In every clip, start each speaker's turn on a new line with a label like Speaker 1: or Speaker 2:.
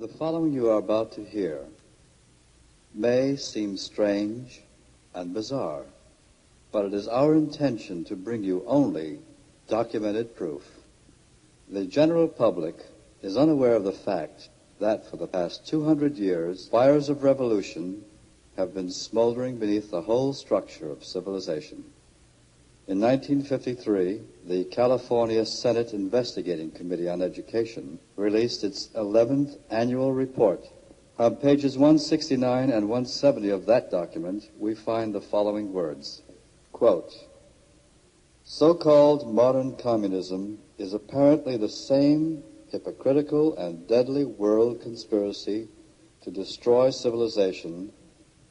Speaker 1: The following you are about to hear may seem strange and bizarre, but it is our intention to bring you only documented proof. The general public is unaware of the fact that for the past 200 years, fires of revolution have been smoldering beneath the whole structure of civilization. In 1953, the California Senate Investigating Committee on Education released its 11th annual report. On pages 169 and 170 of that document, we find the following words, quote, "So-called modern communism is apparently the same hypocritical and deadly world conspiracy to destroy civilization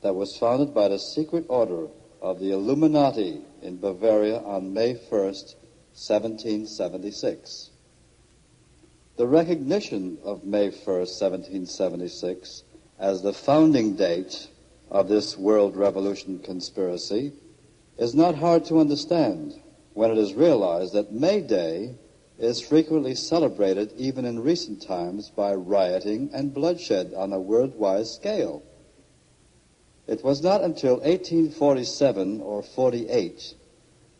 Speaker 1: that was founded by the secret order of the Illuminati in Bavaria on May 1st, 1776. The recognition of May 1st, 1776, as the founding date of this world revolution conspiracy is not hard to understand when it is realized that May Day is frequently celebrated even in recent times by rioting and bloodshed on a worldwide scale. It was not until 1847 or 48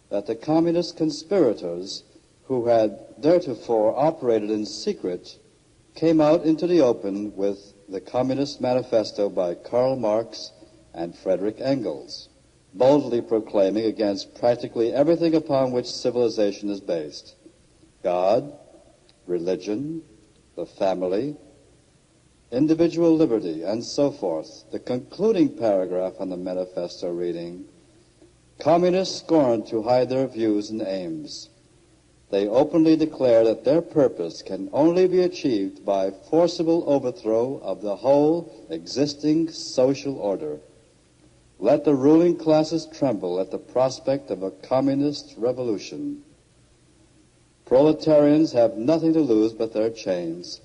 Speaker 1: that the communist conspirators who had theretofore operated in secret came out into the open with the Communist Manifesto by Karl Marx and Frederick Engels, boldly proclaiming against practically everything upon which civilization is based: God, religion, the family, individual liberty, and so forth. The concluding paragraph on the manifesto reading, "Communists scorn to hide their views and aims. They openly declare that their purpose can only be achieved by forcible overthrow of the whole existing social order. Let the ruling classes tremble at the prospect of a communist revolution. Proletarians have nothing to lose but their chains.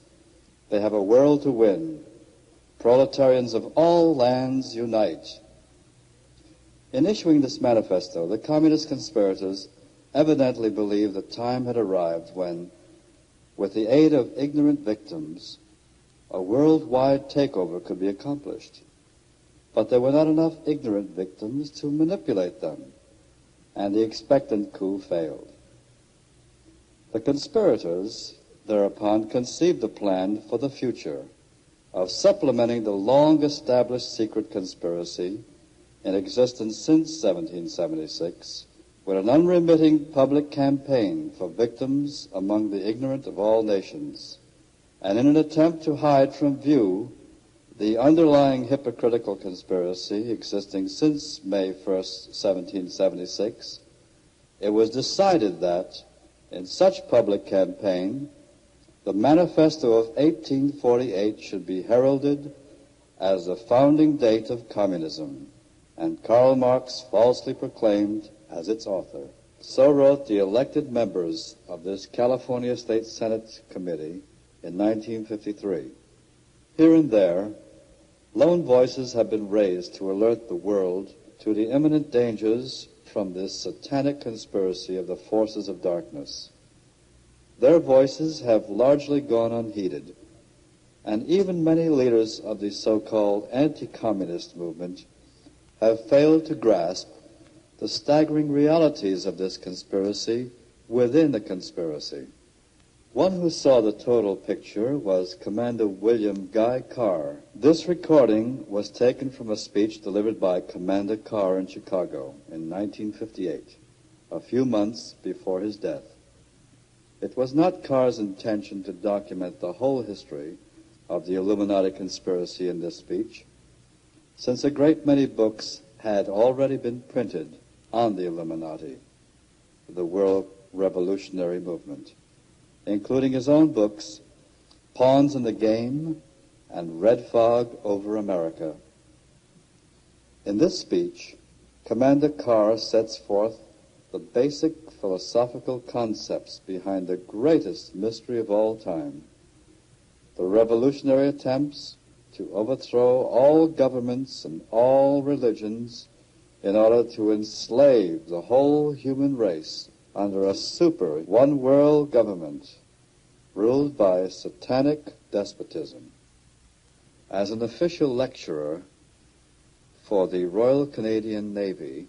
Speaker 1: They have a world to win. Proletarians of all lands unite." In issuing this manifesto, the communist conspirators evidently believed the time had arrived when, with the aid of ignorant victims, a worldwide takeover could be accomplished. But there were not enough ignorant victims to manipulate them, and the expectant coup failed. The conspirators thereupon conceived a plan for the future of supplementing the long-established secret conspiracy in existence since 1776 with an unremitting public campaign for victims among the ignorant of all nations. And in an attempt to hide from view the underlying hypocritical conspiracy existing since May 1st, 1776, it was decided that in such public campaign, the Manifesto of 1848 should be heralded as the founding date of communism, and Karl Marx falsely proclaimed as its author. So wrote the elected members of this California State Senate Committee in 1953. Here and there, lone voices have been raised to alert the world to the imminent dangers from this satanic conspiracy of the forces of darkness. Their voices have largely gone unheeded, and even many leaders of the so-called anti-communist movement have failed to grasp the staggering realities of this conspiracy within the conspiracy. One who saw the total picture was Commander William Guy Carr. This recording was taken from a speech delivered by Commander Carr in Chicago in 1958, a few months before his death. It was not Carr's intention to document the whole history of the Illuminati conspiracy in this speech, since a great many books had already been printed on the Illuminati, the world revolutionary movement, including his own books, Pawns in the Game and Red Fog over America. In this speech, Commander Carr sets forth the basic philosophical concepts behind the greatest mystery of all time, the revolutionary attempts to overthrow all governments and all religions in order to enslave the whole human race under a super one-world government ruled by satanic despotism. As an official lecturer for the Royal Canadian Navy,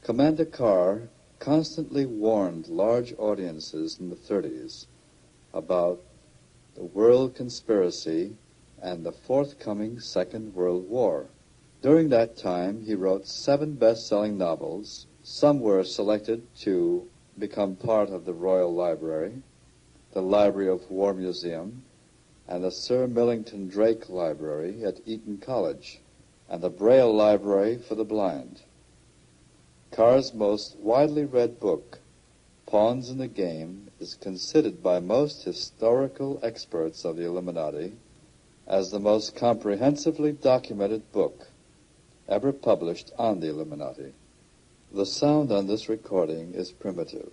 Speaker 1: Commander Carr constantly warned large audiences in the 30s about the world conspiracy and the forthcoming Second World War. During that time, he wrote 7 best-selling novels. Some were selected to become part of the Royal Library, the Library of War Museum, and the Sir Millington Drake Library at Eton College, and the Braille Library for the Blind. Carr's most widely read book, Pawns in the Game, is considered by most historical experts of the Illuminati as the most comprehensively documented book ever published on the Illuminati. The sound on this recording is primitive,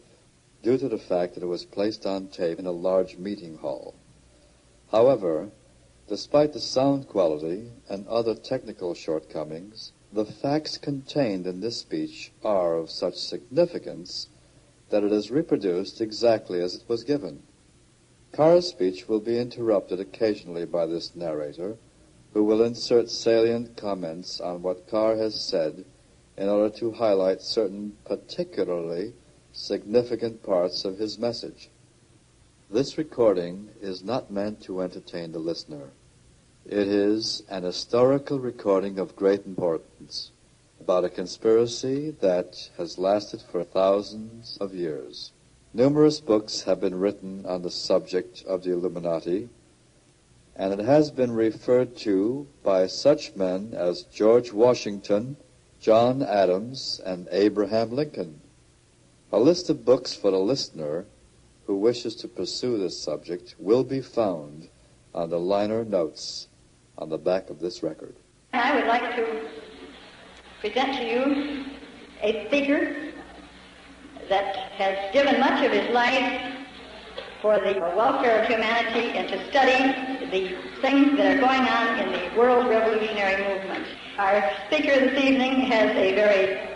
Speaker 1: due to the fact that it was placed on tape in a large meeting hall. However, despite the sound quality and other technical shortcomings, the facts contained in this speech are of such significance that it is reproduced exactly as it was given. Carr's speech will be interrupted occasionally by this narrator, who will insert salient comments on what Carr has said in order to highlight certain particularly significant parts of his message. This recording is not meant to entertain the listener. It is an historical recording of great importance about a conspiracy that has lasted for thousands of years. Numerous books have been written on the subject of the Illuminati, and it has been referred to by such men as George Washington, John Adams, and Abraham Lincoln. A list of books for the listener who wishes to pursue this subject will be found on the liner notes on the back of this record.
Speaker 2: I would like to present to you a speaker that has given much of his life for the welfare of humanity and to study the things that are going on in the world revolutionary movement. Our speaker this evening has a very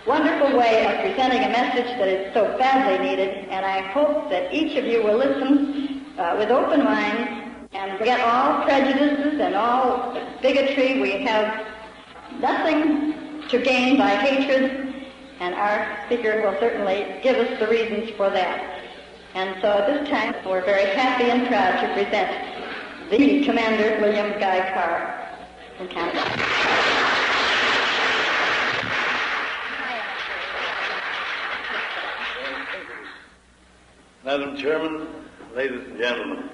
Speaker 2: wonderful way of presenting a message that is so badly needed, and I hope that each of you will listen with open minds and forget all prejudices and all bigotry. We have nothing to gain by hatred, and our speaker will certainly give us the reasons for that. And so at this time, we're very happy and proud to present the Commander William Guy Carr from Canada.
Speaker 3: Madam Chairman, ladies and gentlemen,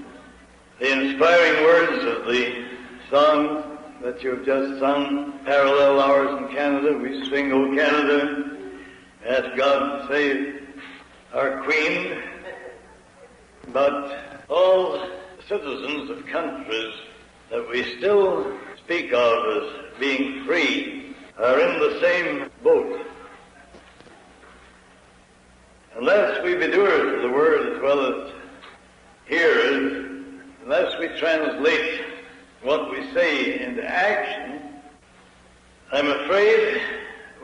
Speaker 3: the inspiring words of the song that you've just sung, Parallel Hours in Canada, we sing, O Canada, ask God to save our Queen, but all citizens of countries that we still speak of as being free are in the same boat. Unless we be doers of the word as well as hearers, unless we translate what we say into action, I'm afraid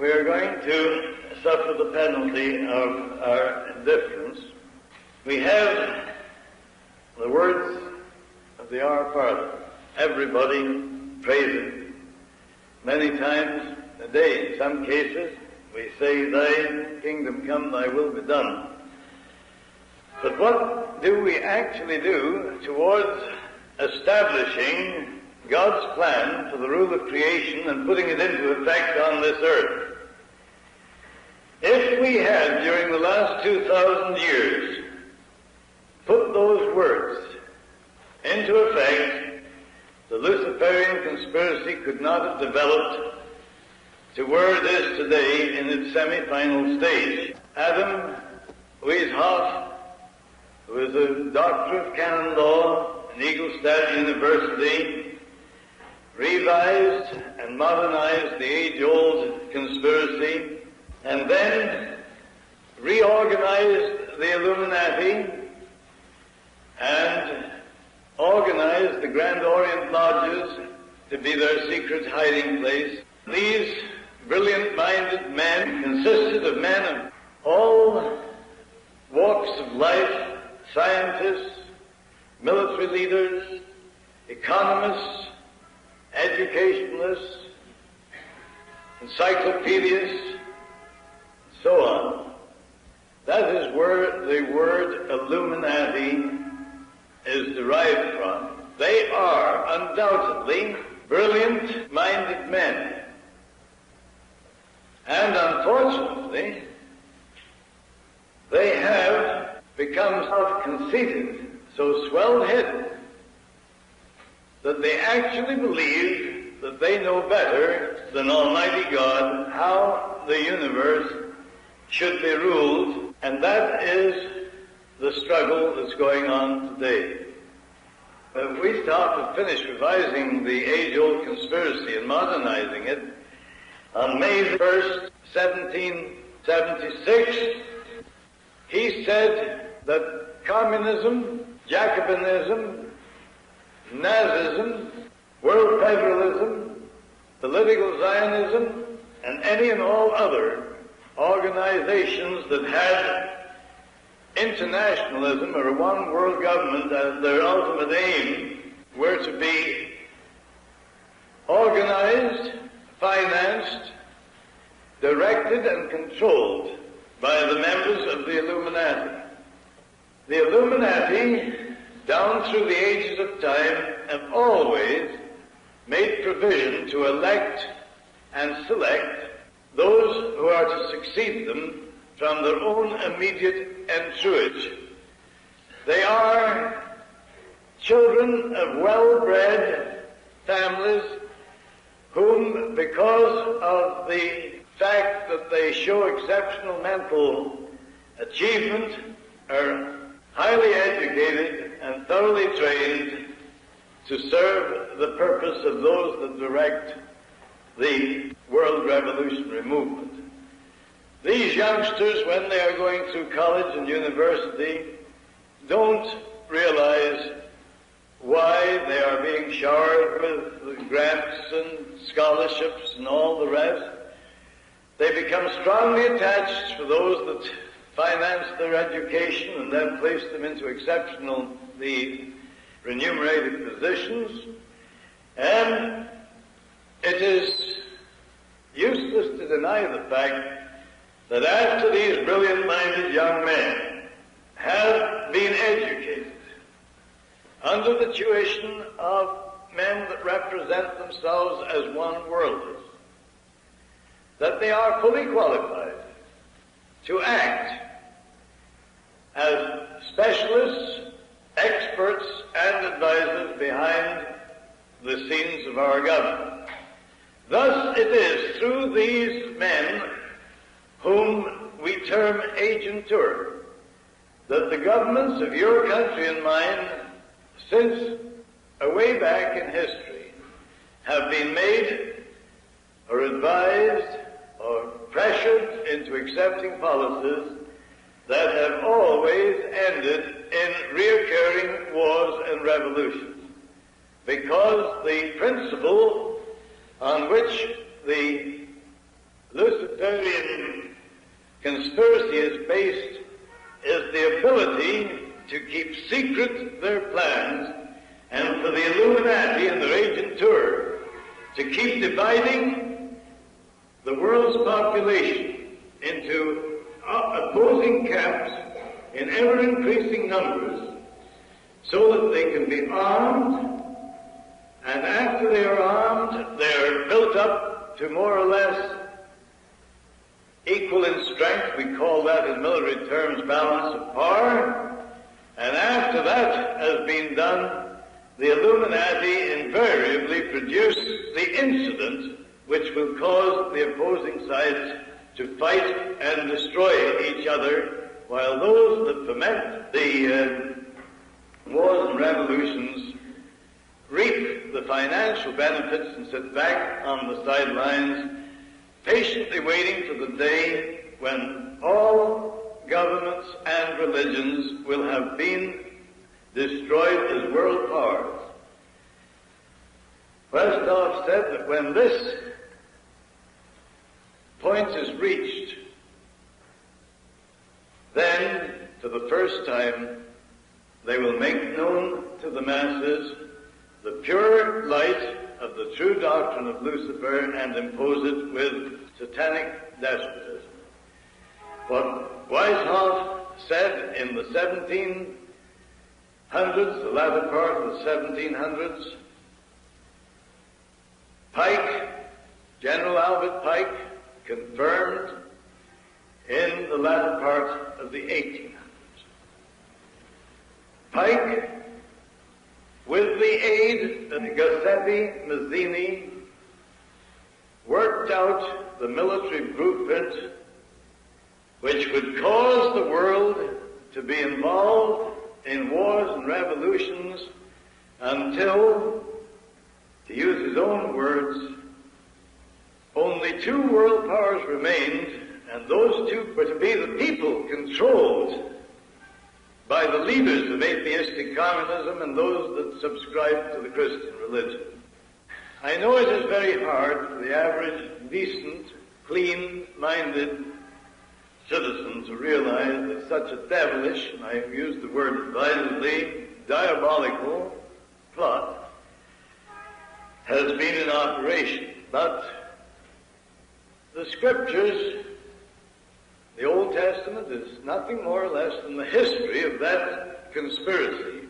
Speaker 3: we are going to suffer the penalty of our indifference. We have the words of the Our Father. Everybody prays it many times a day. In some cases, we say, Thy kingdom come, Thy will be done. But what do we actually do towards establishing God's plan for the rule of creation and putting it into effect on this earth? If we had, during the last 2,000 years, put those words into effect, the Luciferian conspiracy could not have developed to where it is today in its semi-final stage. Adam Weishaupt, who is a doctor of canon law at Ingolstadt University, revised and modernized the age-old conspiracy, and then reorganized the Illuminati and organized the Grand Orient Lodges to be their secret hiding place. These brilliant-minded men consisted of men of all walks of life, scientists, military leaders, economists, educationalists, encyclopedias, and so on. That is where the word Illuminati is derived from. They are undoubtedly brilliant-minded men. And unfortunately, they have become self-conceited, so swell-headed, that they actually believe that they know better than Almighty God how the universe should be ruled, and that is the struggle that's going on today. We start to finish revising the age-old conspiracy and modernizing it on May 1st, 1776. He said that communism, Jacobinism, Nazism, world federalism, political Zionism, and any and all other organizations that had internationalism or a one world government as their ultimate aim were to be organized, financed, directed, and controlled by the members of the Illuminati. The Illuminati, down through the ages of time, have always made provision to elect and select those who are to succeed them from their own immediate entourage. They are children of well-bred families whom, because of the fact that they show exceptional mental achievement, are highly educated and thoroughly trained to serve the purpose of those that direct the world revolutionary movement. These youngsters, when they are going through college and university, don't realize why they are being showered with grants and scholarships and all the rest. They become strongly attached to those that finance their education and then place them into exceptionally remunerated positions. And it is useless to deny the fact that after these brilliant-minded young men have been educated under the tuition of men that represent themselves as one-worlders, that they are fully qualified to act as specialists, experts, and advisors behind the scenes of our government. Thus it is through these men whom we term agentur that the governments of your country and mine, since way back in history, have been made or advised or pressured into accepting policies that have always ended in reoccurring wars and revolutions. Because the principle on which the Luciferian conspiracy is based is the ability to keep secret their plans, and for the Illuminati and their agentur to keep dividing the world's population into opposing camps in ever-increasing numbers so that they can be armed, and after they are armed, they are built up to more or less equal in strength. We call that in military terms balance of power. And after that has been done, the Illuminati invariably produce the incident which will cause the opposing sides to fight and destroy each other, while those that foment the wars and revolutions reap the financial benefits and sit back on the sidelines, patiently waiting for the day when all governments and religions will have been destroyed as world powers. Westoff said that when this point is reached, then, for the first time, they will make known to the masses the pure light of the true doctrine of Lucifer and impose it with satanic despotism. What Weishaupt said in the 1700s, the latter part of the 1700s, Pike, General Albert Pike, confirmed in the latter part of the 1800s. Pike, with the aid of Giuseppe Mazzini, worked out the military blueprint which would cause the world to be involved in wars and revolutions until, to use his own words, only two world powers remained, and those two were to be the people controlled by the leaders of atheistic communism and those that subscribe to the Christian religion. I know it is very hard for the average, decent, clean-minded citizen to realize that such a devilish, and I use the word advisedly, diabolical plot has been in operation. But the Scriptures, the Old Testament, is nothing more or less than the history of that conspiracy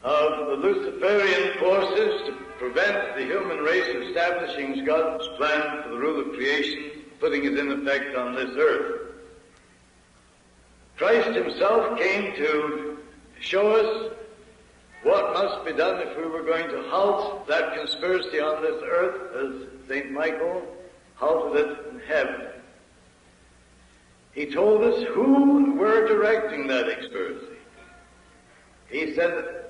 Speaker 3: of the Luciferian forces to prevent the human race establishing God's plan for the rule of creation, putting it in effect on this earth. Christ himself came to show us what must be done if we were going to halt that conspiracy on this earth as St. Michael halted it in heaven. He told us who were directing that conspiracy. He said,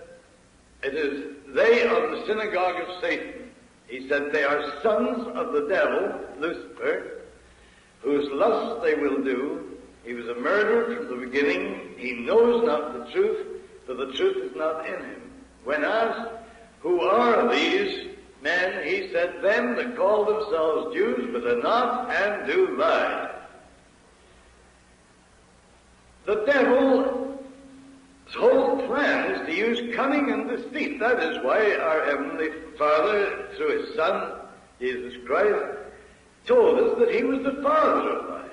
Speaker 3: it is they of the synagogue of Satan. He said, they are sons of the devil, Lucifer, whose lusts they will do. He was a murderer from the beginning. He knows not the truth, for the truth is not in him. When asked, who are these men? He said, them that call themselves Jews, but are not, and do lie. The devil's whole plan is to use cunning and deceit. That is why our Heavenly Father, through His Son, Jesus Christ, told us that He was the father of lies.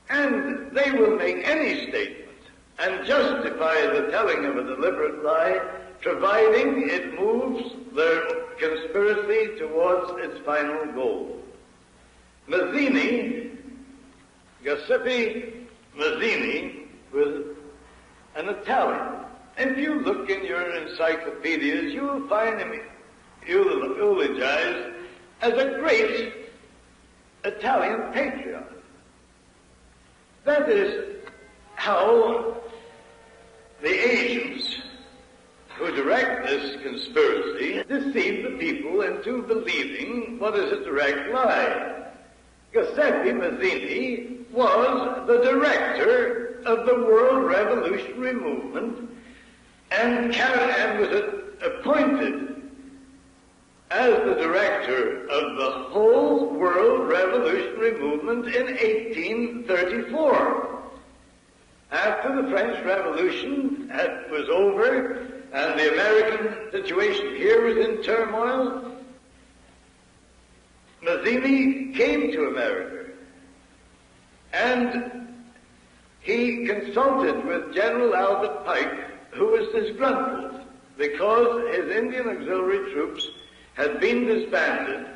Speaker 3: And they will make any statement and justify the telling of a deliberate lie, providing it moves their conspiracy towards its final goal. Mazzini, Giuseppe Mazzini, was an Italian. If you look in your encyclopedias, you will find him eulogized as a great Italian patriot. That is how the agents who direct this conspiracy deceive the people into believing what is a direct lie. Giuseppe Mazzini was the director of the World Revolutionary Movement and was appointed as the director of the whole World Revolutionary Movement in 1834. After the French Revolution was over and the American situation here was in turmoil, Mazzini came to America and he consulted with General Albert Pike, who was disgruntled because his Indian auxiliary troops had been disbanded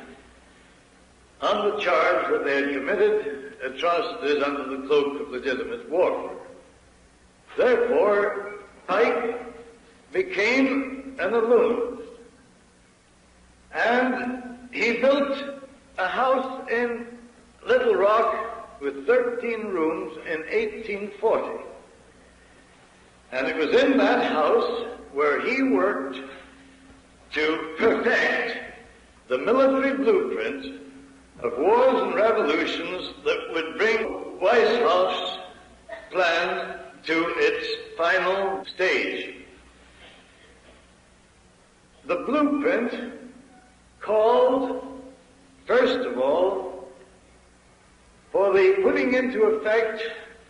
Speaker 3: on the charge that they had committed atrocities under the cloak of legitimate warfare. Therefore, Pike became an illuminist, and he built a house in Little Rock with 13 rooms in 1840. And it was in that house where he worked to perfect the military blueprint of wars and revolutions that would bring Weishaupt's plan to its final stage. The blueprint called, first of all, for the putting into effect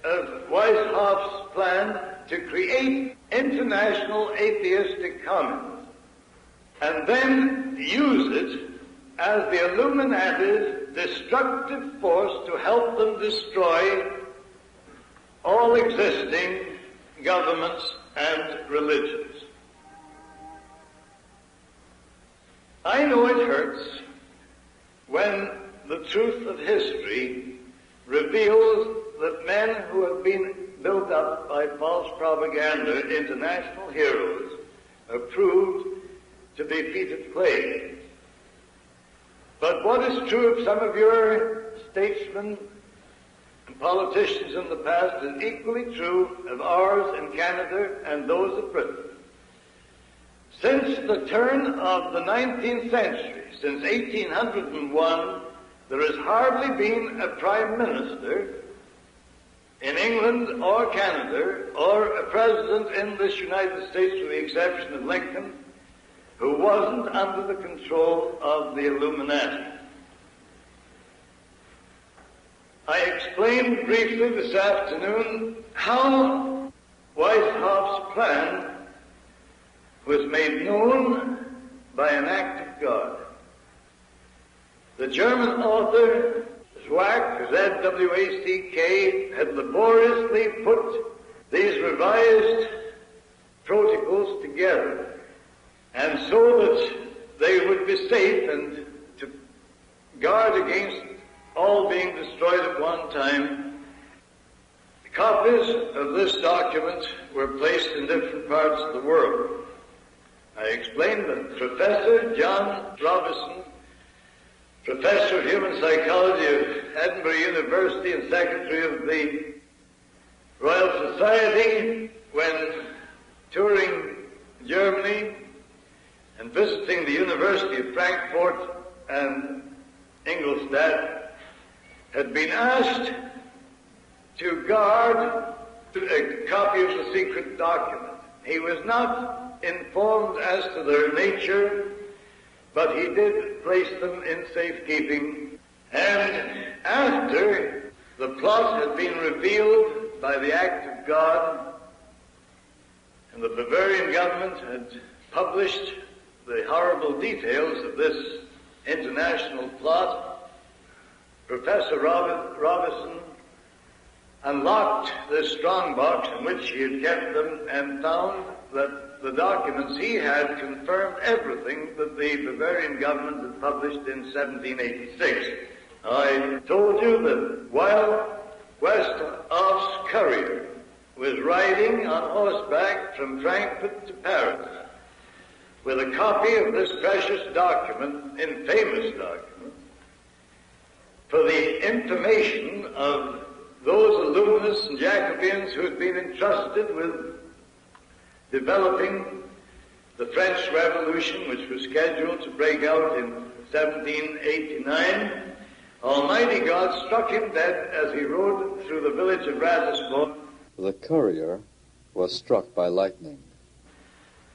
Speaker 3: of Weishaupt's plan to create international atheistic communism, and then use it as the Illuminati's destructive force to help them destroy all existing governments and religions. I know it hurts when the truth of history reveals that men who have been built up by false propaganda into national heroes are proved to be feet of clay. But what is true of some of your statesmen and politicians in the past is equally true of ours in Canada and those of Britain. Since the turn of the 19th century, since 1801, there has hardly been a prime minister in England or Canada or a president in this United States, with the exception of Lincoln, who wasn't under the control of the Illuminati. I explained briefly this afternoon how Weishoff's plan was made known by an act of God. The German author Zwack, Z-W-A-C-K, had laboriously put these revised protocols together, and so that they would be safe and to guard against all being destroyed at one time. The copies of this document were placed in different parts of the world. I explained that Professor John Robison, Professor of Human Psychology of Edinburgh University and Secretary of the Royal Society, when touring Germany and visiting the University of Frankfurt and Ingolstadt, had been asked to guard a copy of the secret document. He was not informed as to their nature, but he did place them in safekeeping. And after the plot had been revealed by the act of God, and the Bavarian government had published the horrible details of this international plot, Professor Robison unlocked this strongbox in which he had kept them and found that the documents he had confirmed everything that the Bavarian government had published in 1786. I told you that while Weishoff's courier was riding on horseback from Frankfurt to Paris with a copy of this precious document, infamous document, for the information of those Illuminists and Jacobins who had been entrusted with developing the French Revolution, which was scheduled to break out in 1789, Almighty God struck him dead as he rode through the village of Ratisbon.
Speaker 1: The courier was struck by lightning.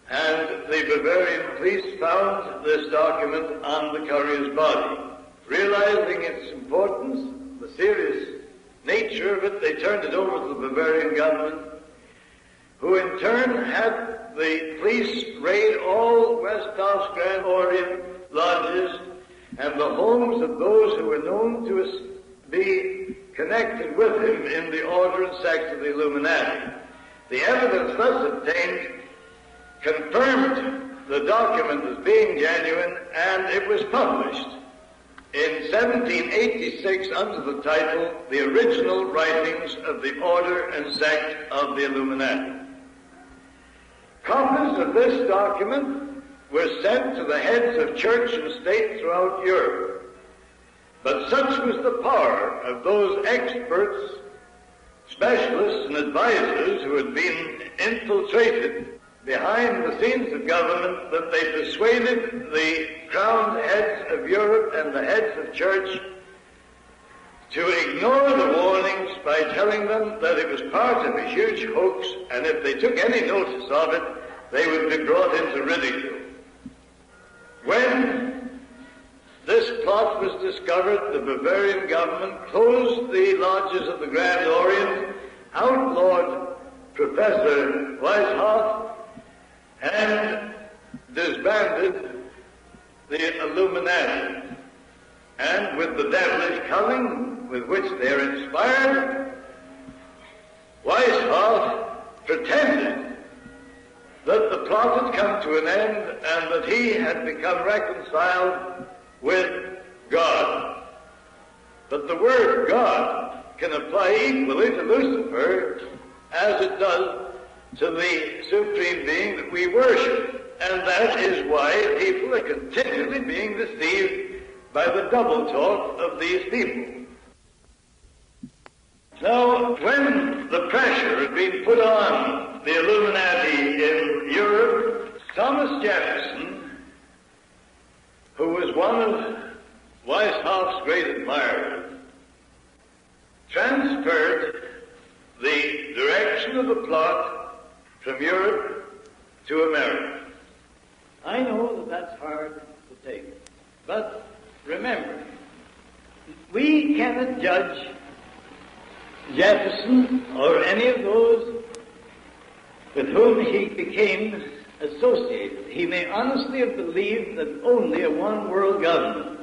Speaker 3: And the Bavarian police found this document on the courier's body. Realizing its importance, the serious nature of it, they turned it over to the Bavarian government, who in turn had the police raid all Weishoff's Grand Orient lodges and the homes of those who were known to be connected with him in the order and sect of the Illuminati. The evidence thus obtained confirmed the document as being genuine, and it was published in 1786 under the title, The Original Writings of the Order and Sect of the Illuminati. Copies of this document were sent to the heads of church and state throughout Europe. But such was the power of those experts, specialists, and advisors who had been infiltrated behind the scenes of government that they persuaded the crowned heads of Europe and the heads of church to ignore the warnings by telling them that it was part of a huge hoax, and if they took any notice of it, they would be brought into ridicule. When this plot was discovered, the Bavarian government closed the lodges of the Grand Orient, outlawed Professor Weishaupt and disbanded the Illuminati. And with the devilish cunning with which they are inspired, Weishaupt pretended that the plot had come to an end and that he had become reconciled with God. But the word God can apply equally to Lucifer as it does to the Supreme Being that we worship. And that is why people are continually being deceived by the double talk of these people. Now, when the pressure had been put on the Illuminati in Europe, Thomas Jefferson, who was one of Weishaupt's great admirers, transferred the direction of the plot from Europe to America. I know that that's hard to take, but remember, we cannot judge Jefferson or any of those with whom he became associated. He may honestly have believed that only a one-world government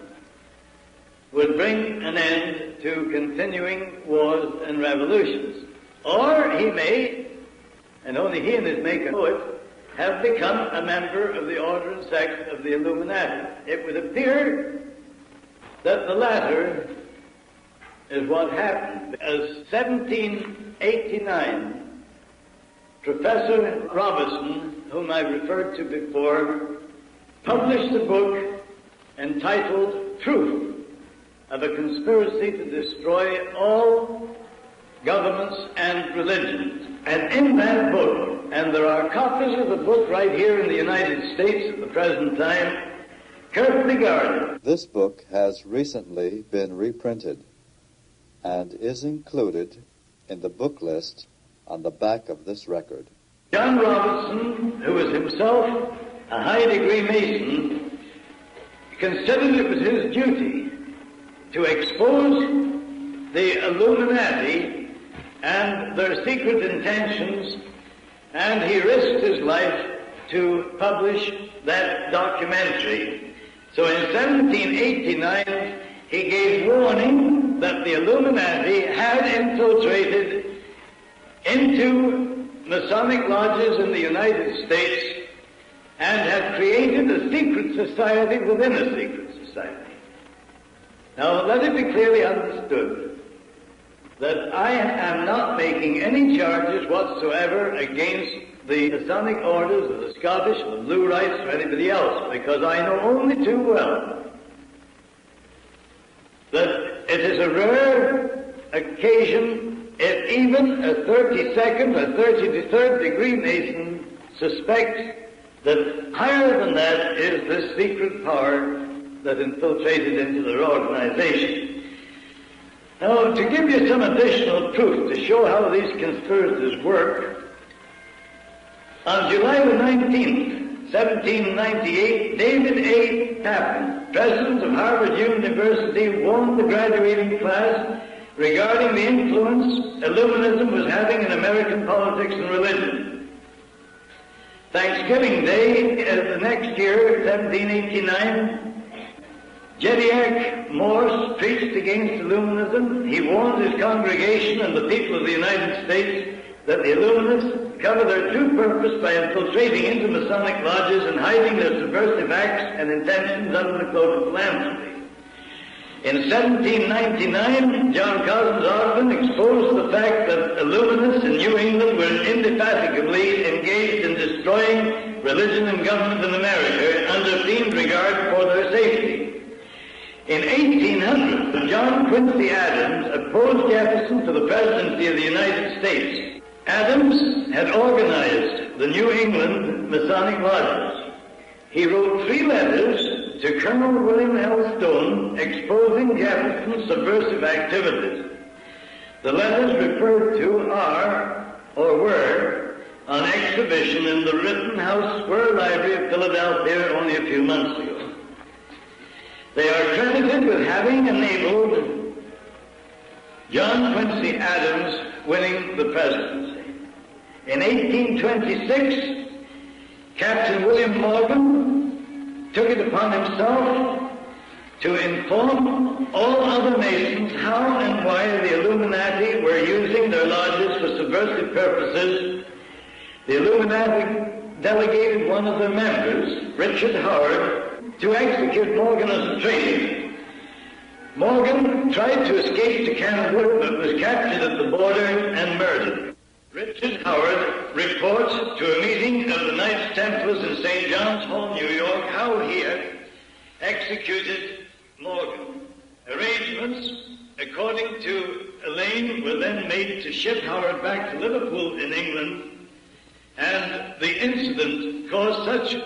Speaker 3: would bring an end to continuing wars and revolutions. Or he may, and only he and his maker know it, have become a member of the order and sect of the Illuminati. It would appear that the latter is what happened. As 1789, Professor Robinson, whom I referred to before, published a book entitled Truth of a Conspiracy to Destroy All Governments and Religions. And in that book, and there are copies of the book right here in the United States at the present time, carefully guarded.
Speaker 1: This book has recently been reprinted and is included in the book list on the back of this record.
Speaker 3: John Robinson, who was himself a high-degree Mason, considered it was his duty to expose the Illuminati and their secret intentions, and he risked his life to publish that documentary. So in 1789, he gave warning that the Illuminati had infiltrated into Masonic lodges in the United States and had created a secret society within a secret society. Now, let it be clearly understood that I am not making any charges whatsoever against the Masonic orders of the Scottish, or the Blue Rights, or anybody else, because I know only too well that it is a rare occasion if even a 32nd or 33rd degree Mason suspects that higher than that is this secret power that infiltrated into their organization. Now, to give you some additional proof to show how these conspirators work, on July the 19th, 1798, David A. Tappan, president of Harvard University, warned the graduating class regarding the influence Illuminism was having in American politics and religion. Thanksgiving Day the next year, 1789, Jedediah Morse preached against Illuminism. He warned his congregation and the people of the United States that the Illuminists cover their true purpose by infiltrating into Masonic lodges and hiding their subversive acts and intentions under the cloak of philanthropy. In 1799, John Cozzens Ogden exposed the fact that Illuminists in New England were indefatigably engaged in destroying religion and government in America under fiend regard for their safety. In 1800, John Quincy Adams opposed Jefferson to the presidency of the United States. Adams had organized the New England Masonic lodges. He wrote 3 letters to Colonel William L. Stone exposing Jefferson's subversive activities. The letters referred to are, or were, on exhibition in the Rittenhouse Square Library of Philadelphia only a few months ago. They are credited with having enabled John Quincy Adams winning the presidency. In 1826, Captain William Morgan took it upon himself to inform all other Masons how and why the Illuminati were using their lodges for subversive purposes. The Illuminati delegated one of their members, Richard Howard, to execute Morgan as a traitor. Morgan tried to escape to Canada, but was captured at the border and murdered. Richard Howard reports to a meeting of the Knights Templars in St. John's Hall, New York, how he had executed Morgan. Arrangements, according to Elaine, were then made to ship Howard back to Liverpool in England, and the incident caused such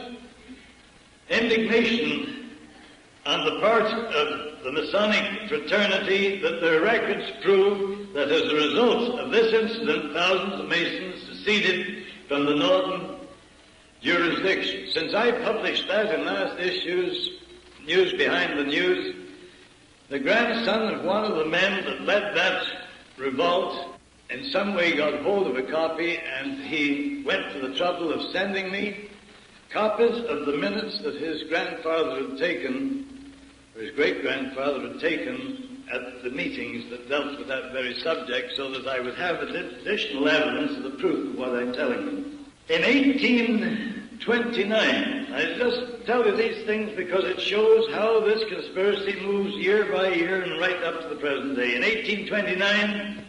Speaker 3: indignation on the part of the Masonic fraternity that their records prove that as a result of this incident, thousands of Masons seceded from the northern jurisdiction. Since I published that in last issue's News Behind the News, the grandson of one of the men that led that revolt in some way got hold of a copy, and he went to the trouble of sending me copies of the minutes that his grandfather had taken, or his great-grandfather had taken at the meetings that dealt with that very subject, so that I would have additional evidence of the proof of what I'm telling you. In 1829, I just tell you these things because it shows how this conspiracy moves year by year and right up to the present day. In 1829,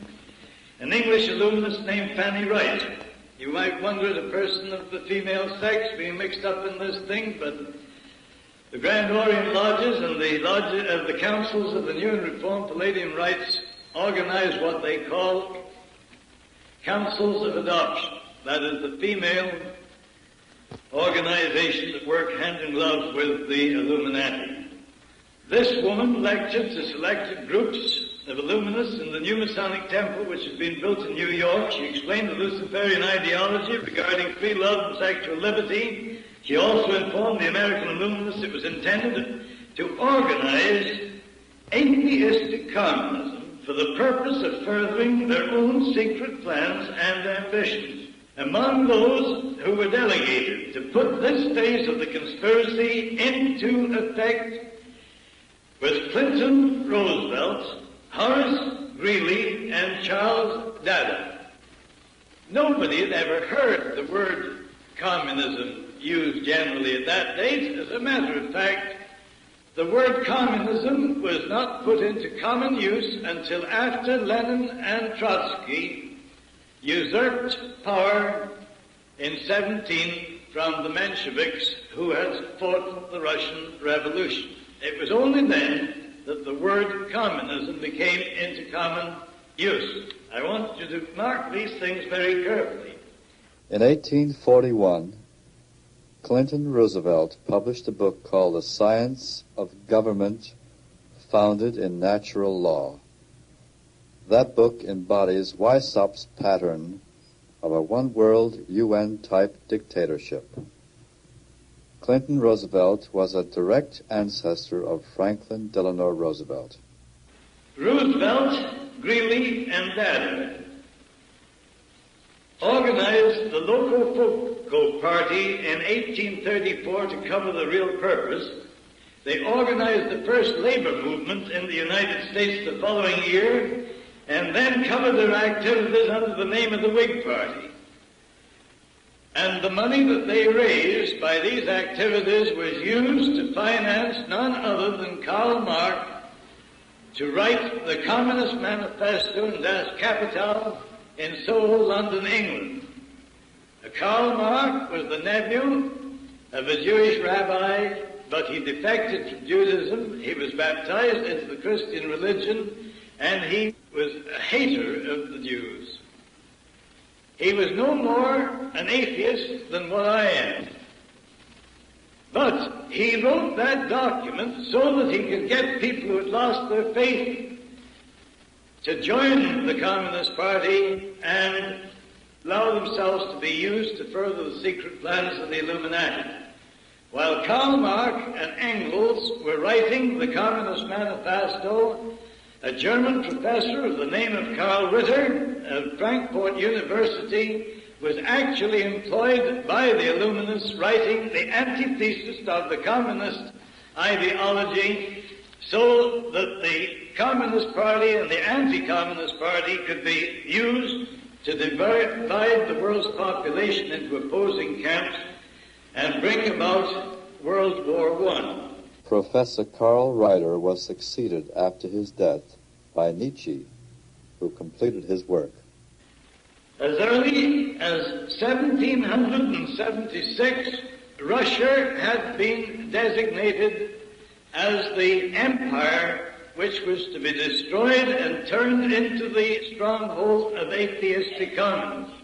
Speaker 3: an English illuminist named Fanny Wright. You might wonder at a person of the female sex being mixed up in this thing, but the Grand Orient Lodges and the councils of the New and Reformed Palladium Rites organize what they call councils of adoption. That is the female organization that work hand in glove with the Illuminati. This woman lectured to selected groups of Illuminists in the new Masonic temple which had been built in New York. She explained the Luciferian ideology regarding free love and sexual liberty. She also informed the American Illuminists it was intended to organize atheistic communism for the purpose of furthering their own secret plans and ambitions. Among those who were delegated to put this phase of the conspiracy into effect was Clinton Roosevelt, Horace Greeley, and Charles Dada. Nobody had ever heard the word communism used generally at that date. As a matter of fact, the word communism was not put into common use until after Lenin and Trotsky usurped power in 17 from the Mensheviks who had fought the Russian Revolution. It was only then that the word communism became into common use. I want you to mark these things very carefully.
Speaker 1: In 1841, Clinton Roosevelt published a book called The Science of Government Founded in Natural Law. That book embodies Weissaup's pattern of a one-world UN-type dictatorship. Clinton Roosevelt was a direct ancestor of Franklin Delano Roosevelt.
Speaker 3: Roosevelt, Greeley, and Dada organized the Locofoco Party in 1834 to cover the real purpose. They organized the first labor movement in the United States the following year, and then covered their activities under the name of the Whig Party. And the money that they raised by these activities was used to finance none other than Karl Marx to write the Communist Manifesto in Das Kapital in Soho, London, England. Karl Marx was the nephew of a Jewish rabbi, but he defected from Judaism. He was baptized into the Christian religion, and he was a hater of the Jews. He was no more an atheist than what I am. But he wrote that document so that he could get people who had lost their faith to join the Communist Party and allow themselves to be used to further the secret plans of the Illuminati. While Karl Marx and Engels were writing the Communist Manifesto, a German professor of the name of Karl Ritter of Frankfurt University was actually employed by the Illuminists, writing the antithesis of the communist ideology, so that the Communist Party and the anti-Communist Party could be used to divide the world's population into opposing camps and bring about World War I.
Speaker 1: Professor Carl Ryder was succeeded after his death by Nietzsche, who completed his work.
Speaker 3: As early as 1776, Russia had been designated as the empire which was to be destroyed and turned into the stronghold of atheistic communism.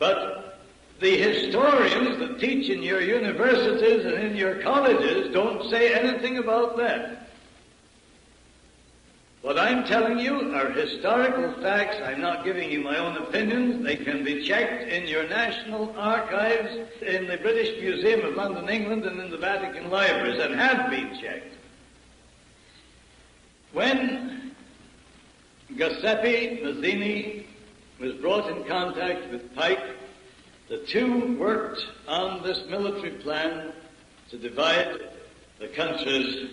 Speaker 3: But the historians that teach in your universities and in your colleges don't say anything about that. What I'm telling you are historical facts. I'm not giving you my own opinions. They can be checked in your national archives, in the British Museum of London, England, and in the Vatican libraries, and have been checked. When Giuseppe Mazzini was brought in contact with Pike, the two worked on this military plan to divide the countries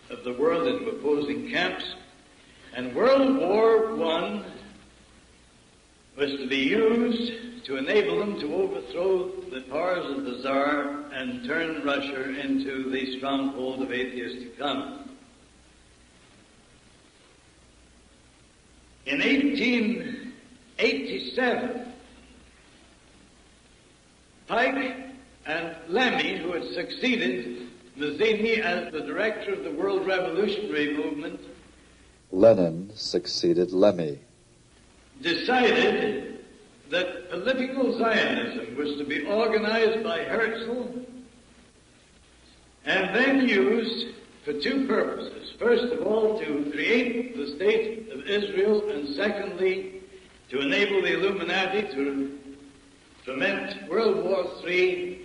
Speaker 3: of the world into opposing camps, and World War I was to be used to enable them to overthrow the powers of the Tsar and turn Russia into the stronghold of atheistic communism. In 1887, Pike and Lemmy, who had succeeded Mazzini as the director of the World Revolutionary Movement,
Speaker 1: Lenin succeeded Lemmy.
Speaker 3: Decided that political Zionism was to be organized by Herzl and then used for two purposes. First of all, to create the State of Israel, and secondly, to enable the Illuminati to foment World War III,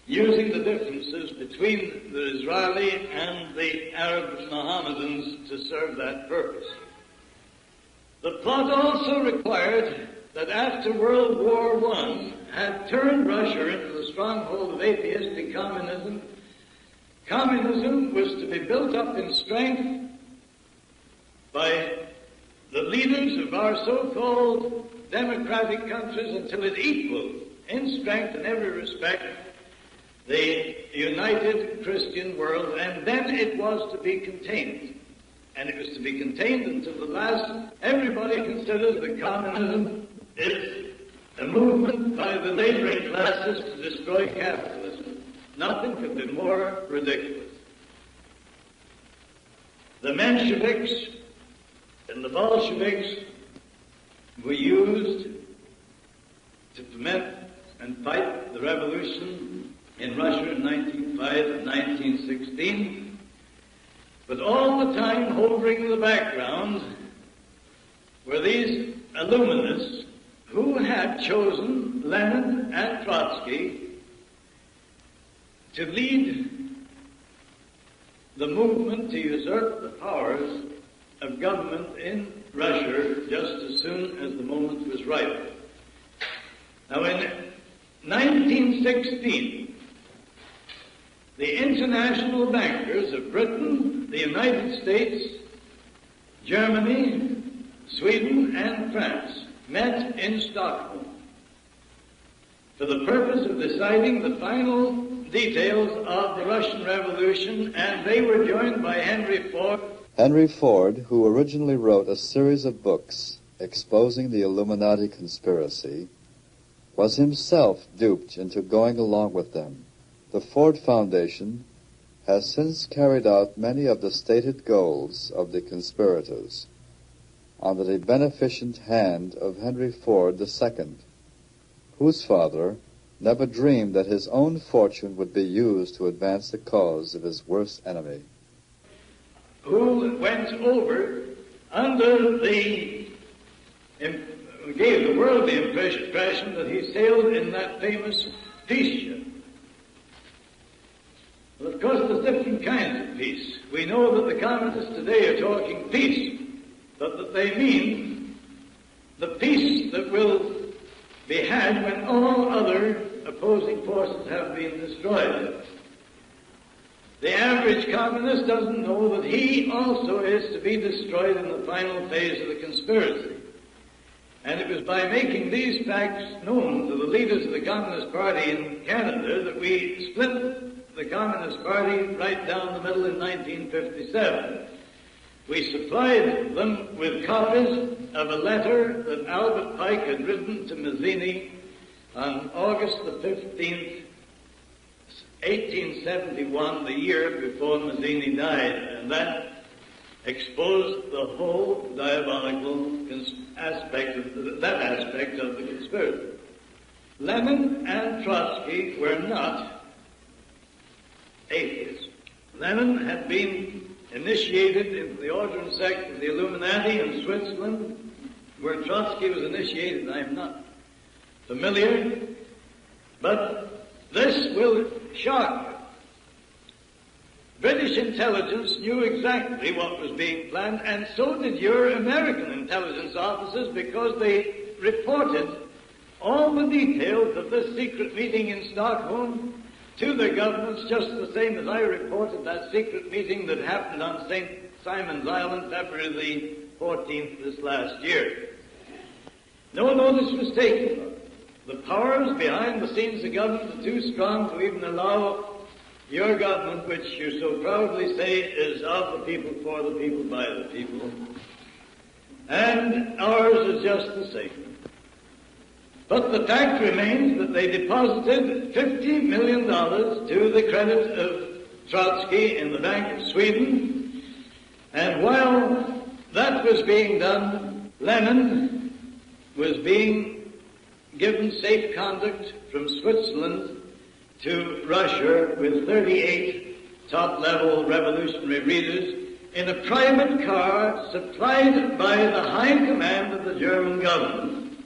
Speaker 3: using the differences between the Israeli and the Arab Mohammedans to serve that purpose. The plot also required that after World War I had turned Russia into the stronghold of atheistic communism, communism was to be built up in strength by the leaders of our so-called democratic countries until it equaled in strength in every respect the united Christian world, and then it was to be contained. And it was to be contained until the last. Everybody considers that communism is a movement by the laboring classes to destroy capitalism. Nothing could be more ridiculous. The Mensheviks and the Bolsheviks were used to foment and fight the revolution in Russia in 1905 and 1916, but all the time hovering in the background were these Illuminists who had chosen Lenin and Trotsky to lead the movement to usurp the powers of government in Russia just as soon as the moment was ripe. Now, in 1916, the international bankers of Britain, the United States, Germany, Sweden, and France met in Stockholm for the purpose of deciding the final details of the Russian Revolution, and they were joined by Henry Ford.
Speaker 1: Henry Ford, who originally wrote a series of books exposing the Illuminati conspiracy, was himself duped into going along with them. The Ford Foundation has since carried out many of the stated goals of the conspirators under the beneficent hand of Henry Ford II, whose father never dreamed that his own fortune would be used to advance the cause of his worst enemy.
Speaker 3: Who went over under the, gave the world the impression that he sailed in that famous peace ship. Well, of course, there's different kinds of peace. We know that the communists today are talking peace, but that they mean
Speaker 4: the peace that will be had when all other opposing forces have been destroyed. The average communist doesn't know that he also is to be destroyed in the final phase of the conspiracy. And it was by making these facts known to the leaders of the Communist Party in Canada that we split the Communist Party right down the middle in 1957. We supplied them with copies of a letter that Albert Pike had written to Mazzini on August the 15th, 1871, the year before Mazzini died, and that exposed the whole diabolical aspect of the conspiracy. Lenin and Trotsky were not atheists. Lenin had been initiated into the order and sect of the Illuminati in Switzerland, where Trotsky was initiated. I am not familiar, but this will shock you. British intelligence knew exactly what was being planned, and so did your American intelligence officers, because they reported all the details of this secret meeting in Stockholm to their governments, just the same as I reported that secret meeting that happened on St. Simon's Island, February the 14th this last year. No notice was taken. The powers behind the scenes of government are too strong to even allow your government, which you so proudly say is of the people, for the people, by the people. And ours is just the same. But the fact remains that they deposited $50 million to the credit of Trotsky in the Bank of Sweden. And while that was being done, Lenin was being given safe conduct from Switzerland to Russia with 38 top-level revolutionary leaders in a private car supplied by the high command of the German government.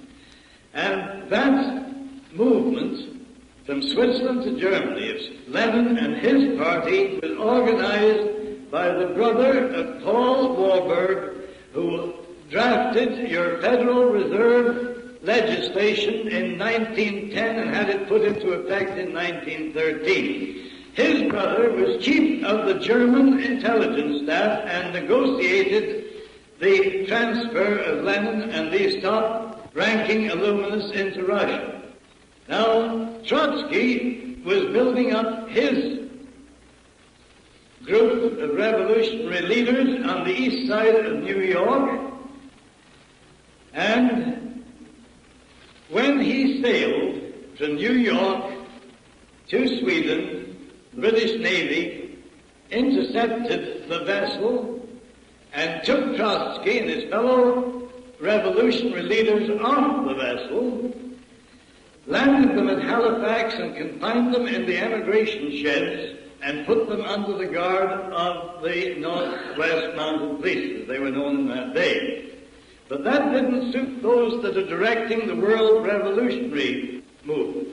Speaker 4: And that movement from Switzerland to Germany of Lenin and his party was organized by the brother of Paul Warburg, who drafted your Federal Reserve legislation in 1910 and had it put into effect in 1913. His brother was chief of the German intelligence staff and negotiated the transfer of Lenin and these top-ranking Illuminists into Russia. Now, Trotsky was building up his group of revolutionary leaders on the east side of New York, and when he sailed from New York to Sweden, the British Navy intercepted the vessel and took Trotsky and his fellow revolutionary leaders off the vessel, landed them at Halifax and confined them in the emigration sheds and put them under the guard of the Northwest Mounted Police, as they were known in that day. But that didn't suit those that are directing the world revolutionary movement.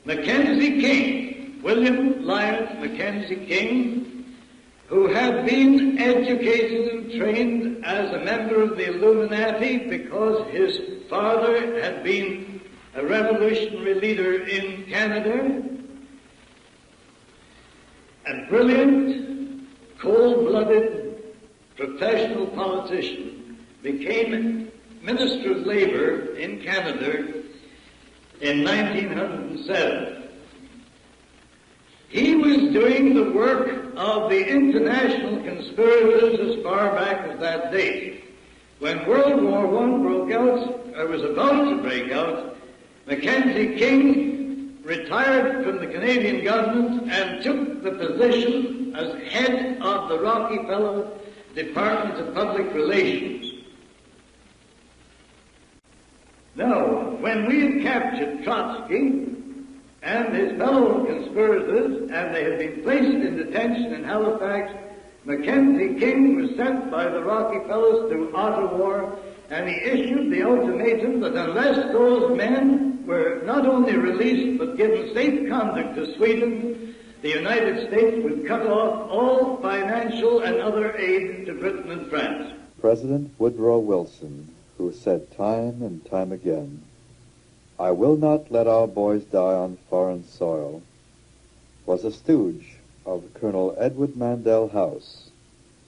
Speaker 4: Mackenzie King, William Lyon Mackenzie King, who had been educated and trained as a member of the Illuminati because his father had been a revolutionary leader in Canada, a brilliant, cold-blooded, professional politician, became Minister of Labor in Canada in 1907. He was doing the work of the international conspirators as far back as that date. When World War I broke out, or was about to break out, Mackenzie King retired from the Canadian government and took the position as head of the Rockefeller Department of Public Relations. Now, when we had captured Trotsky and his fellow conspirators, and they had been placed in detention in Halifax, Mackenzie King was sent by the Rockefellers to Ottawa, and he issued the ultimatum that unless those men were not only released but given safe conduct to Sweden, the United States would cut off all financial and other aid to Britain and France.
Speaker 1: President Woodrow Wilson who said time and time again, "I will not let our boys die on foreign soil," was a stooge of Colonel Edward Mandell House,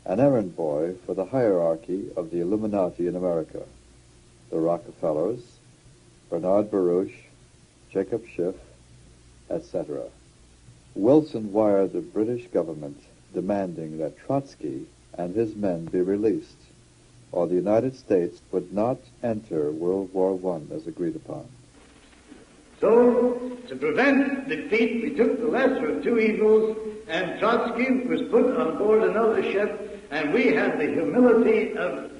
Speaker 1: an errand boy for the hierarchy of the Illuminati in America, the Rockefellers, Bernard Baruch, Jacob Schiff, etc. Wilson wired the British government demanding that Trotsky and his men be released, or the United States would not enter World War I as agreed upon.
Speaker 4: So, to prevent defeat, we took the lesser of two evils, and Trotsky was put on board another ship, and we had the humility of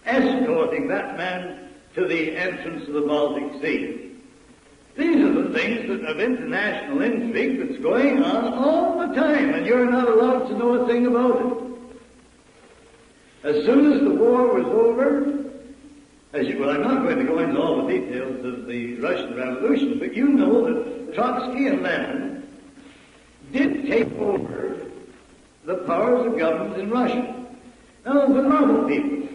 Speaker 4: escorting that man to the entrance of the Baltic Sea. These are the things of international intrigue that's going on all the time, and you're not allowed to know a thing about it. As soon as the war was over, I'm not going to go into all the details of the Russian Revolution, but you know that Trotsky and Lenin did take over the powers of government in Russia. Now, there's a lot of people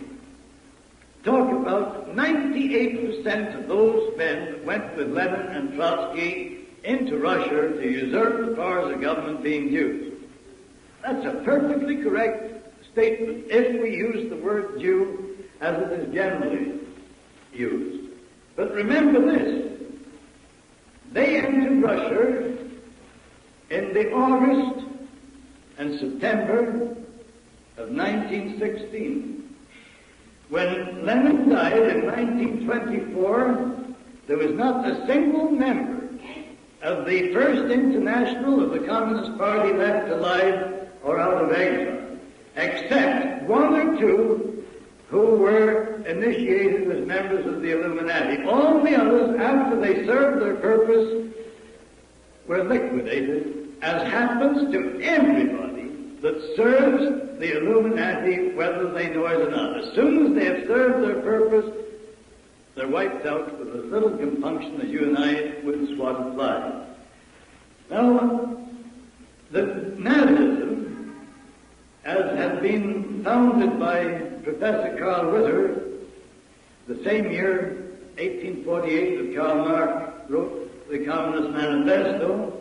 Speaker 4: talk about 98% of those men that went with Lenin and Trotsky into Russia to usurp the powers of government being Jews. That's a perfectly correct statement if we use the word Jew as it is generally used. But remember this, they entered Russia in the August and September of 1916. When Lenin died in 1924, there was not a single member of the First International of the Communist Party left alive or out of exile, except one or two who were initiated as members of the Illuminati. All the others, after they served their purpose, were liquidated, as happens to everybody that serves the Illuminati, whether they know it or not. As soon as they have served their purpose, they're wiped out with as little compunction as you and I would swat a fly. Now, the Nazism, as had been founded by Professor Carl Ritter, the same year, 1848, that Karl Marx wrote the Communist Manifesto,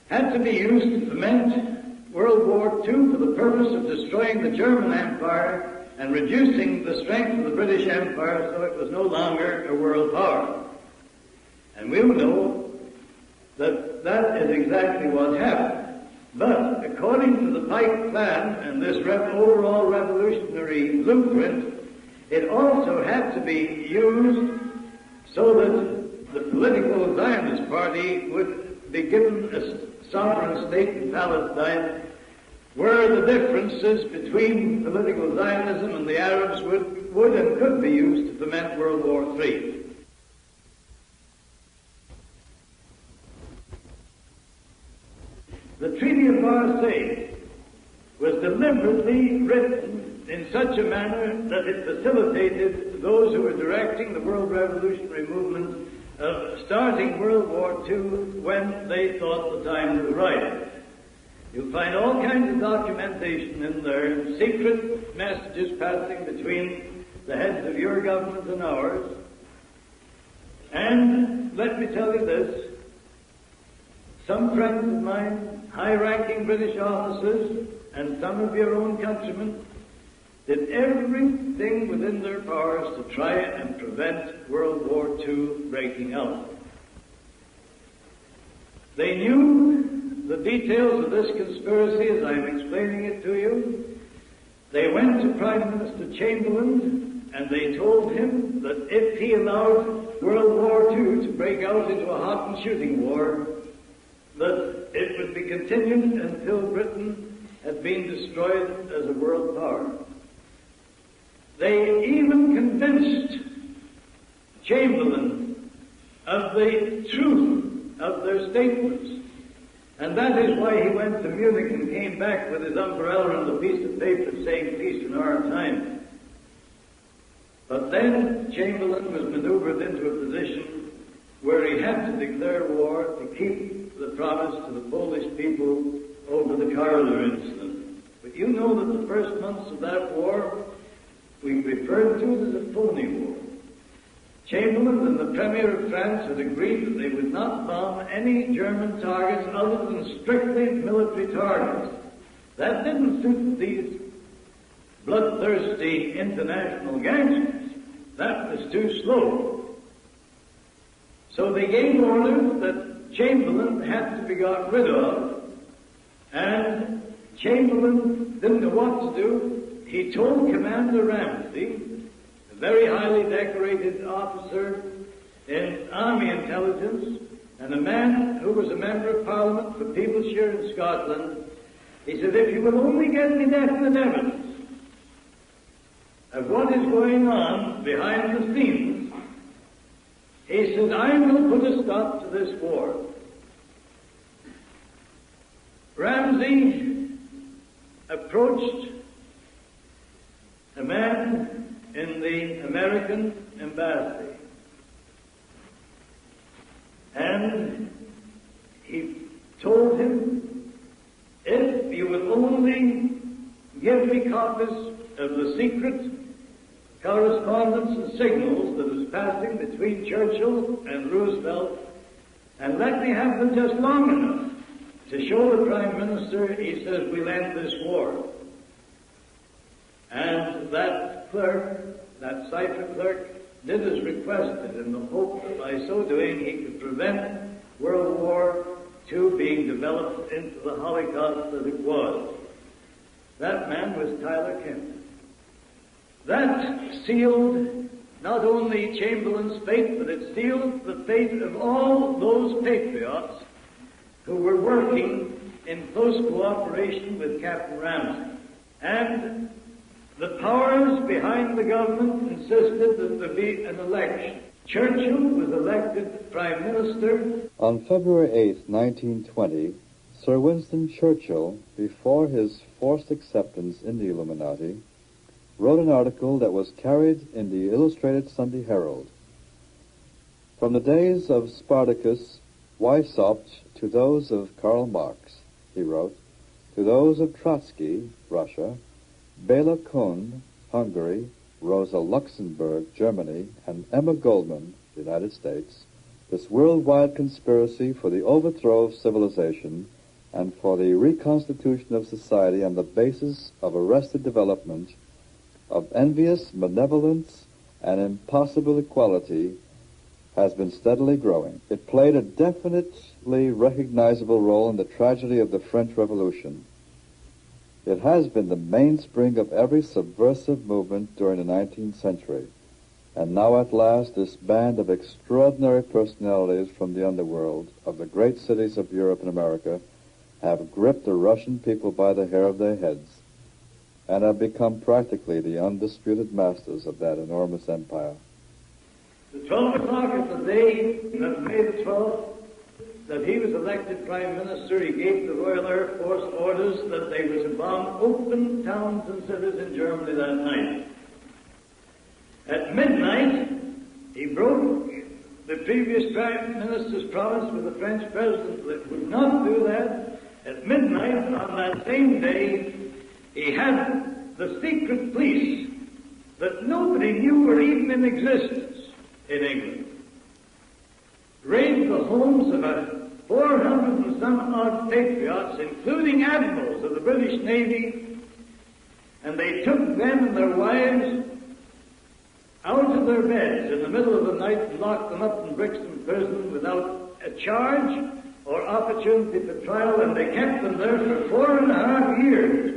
Speaker 4: had to be used to foment World War II for the purpose of destroying the German Empire and reducing the strength of the British Empire so it was no longer a world power. And we know that that is exactly what happened. But according to the Pike Plan and this overall revolutionary blueprint, it also had to be used so that the political Zionist Party would be given a sovereign state in Palestine, where the differences between political Zionism and the Arabs would and could be used to foment World War III. The Treaty of Marseille was deliberately written in such a manner that it facilitated those who were directing the world revolutionary movement of starting World War II when they thought the time was right. You'll find all kinds of documentation in there, secret messages passing between the heads of your government and ours. And let me tell you this, some friends of mine, high-ranking British officers, and some of your own countrymen, did everything within their powers to try and prevent World War II breaking out. They knew the details of this conspiracy as I'm explaining it to you. They went to Prime Minister Chamberlain and they told him that if he allowed World War II to break out into a hot and shooting war, that it would be continued until Britain had been destroyed as a world power. They even convinced Chamberlain of the truth of their statements. And that is why he went to Munich and came back with his umbrella and a piece of paper saying peace in our time. But then Chamberlain was maneuvered into a position where he had to declare war to keep the promise to the Polish people over the Carr incident. But you know that the first months of that war, we referred to it as a phony war. Chamberlain and the Premier of France had agreed that they would not bomb any German targets other than strictly military targets. That didn't suit these bloodthirsty international gangsters. That was too slow. So they gave orders that Chamberlain had to be got rid of, and Chamberlain didn't know what to do. He told Commander Ramsey, a very highly decorated officer in Army intelligence, and a man who was a member of Parliament for Peeblesshire in Scotland, he said, if you will only get me definite evidence of what is going on behind the scenes, he said, I will put a stop to this war. Ramsey approached a man in the American embassy, and he told him, if you will only give me copies of the secret correspondence and signals that was passing between Churchill and Roosevelt, and let me have them just long enough to show the Prime Minister, he says, we'll end this war. And that clerk, that cipher clerk, did as requested in the hope that by so doing he could prevent World War II being developed into the Holocaust that it was. That man was Tyler Kent. That sealed not only Chamberlain's fate, but it sealed the fate of all those patriots who were working in close cooperation with Captain Ramsey. And the powers behind the government insisted that there be an election. Churchill was elected Prime Minister.
Speaker 1: On February 8, 1920, Sir Winston Churchill, before his forced acceptance in the Illuminati, wrote an article that was carried in the Illustrated Sunday Herald. From the days of Spartacus Weishaupt to those of Karl Marx, he wrote, to those of Trotsky, Russia, Bela Kun, Hungary, Rosa Luxemburg, Germany, and Emma Goldman, United States, this worldwide conspiracy for the overthrow of civilization and for the reconstitution of society on the basis of arrested development, of envious malevolence and impossible equality, has been steadily growing. It played a definitely recognizable role in the tragedy of the French Revolution. It has been the mainspring of every subversive movement during the 19th century. And now at last this band of extraordinary personalities from the underworld of the great cities of Europe and America have gripped the Russian people by the hair of their heads and have become practically the undisputed masters of that enormous empire.
Speaker 4: The 12 o'clock of the day of May the 12th, that he was elected Prime Minister, he gave the Royal Air Force orders that they were to bomb open towns and cities in Germany that night. At midnight, he broke the previous Prime Minister's promise with the French President that would not do that. At midnight on that same day, he had the secret police that nobody knew were even in existence in England raid the homes of 400 and some odd patriots, including admirals of the British Navy, and they took them and their wives out of their beds in the middle of the night and locked them up in Brixton Prison without a charge or opportunity for trial, and they kept them there for 4.5 years.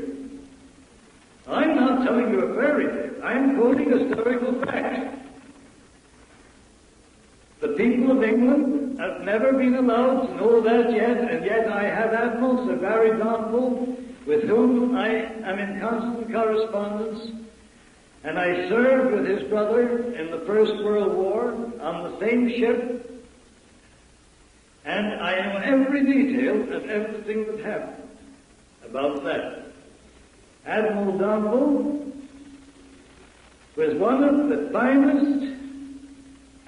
Speaker 4: I'm not telling you a fairy tale. I'm quoting historical facts. The people of England have never been allowed to know that yet, and yet I have Admiral Sir Barry Donville, with whom I am in constant correspondence, and I served with his brother in the First World War on the same ship, and I know every detail of everything that happened about that. Admiral Donville was one of the finest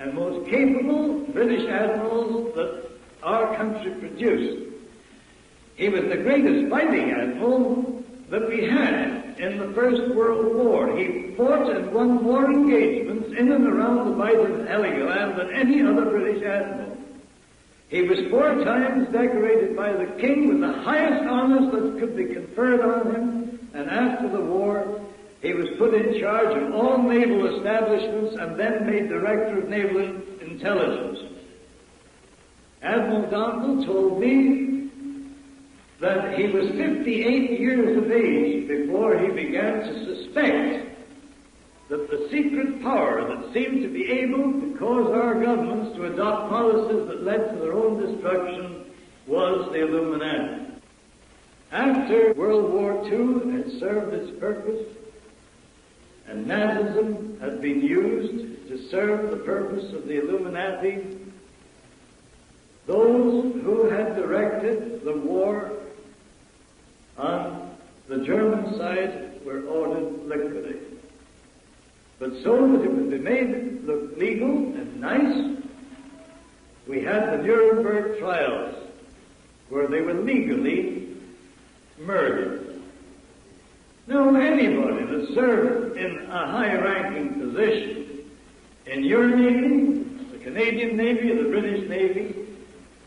Speaker 4: and most capable British admirals that our country produced. He was the greatest fighting admiral that we had in the First World War. He fought and won more engagements in and around the Bight of Heligoland than any other British admiral. He was 4 times decorated by the King with the highest honors that could be conferred on him, and after the war, he was put in charge of all naval establishments and then made Director of Naval Intelligence. Admiral Donald told me that he was 58 years of age before he began to suspect that the secret power that seemed to be able to cause our governments to adopt policies that led to their own destruction was the Illuminati. After World War II had served its purpose, and Nazism had been used to serve the purpose of the Illuminati, those who had directed the war on the German side were ordered liquidated. But so that it would be made look legal and nice, we had the Nuremberg trials, where they were legally murdered. Now, anybody that served in a high-ranking position in your Navy, the Canadian Navy, or the British Navy,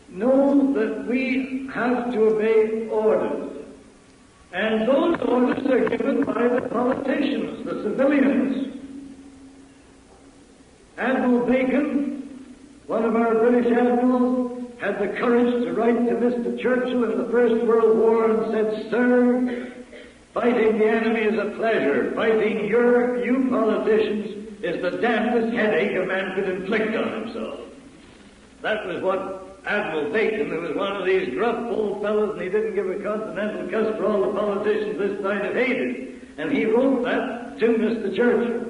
Speaker 4: knows that we have to obey orders. And those orders are given by the politicians, the civilians. Admiral Bacon, one of our British admirals, had the courage to write to Mr. Churchill in the First World War and said, "Sir, fighting the enemy is a pleasure. Fighting you politicians is the damnedest headache a man could inflict on himself." That was what Admiral Bacon, who was one of these gruff old fellows, and he didn't give a continental cuss for all the politicians this side had hated. And he wrote that to Mr. Churchill.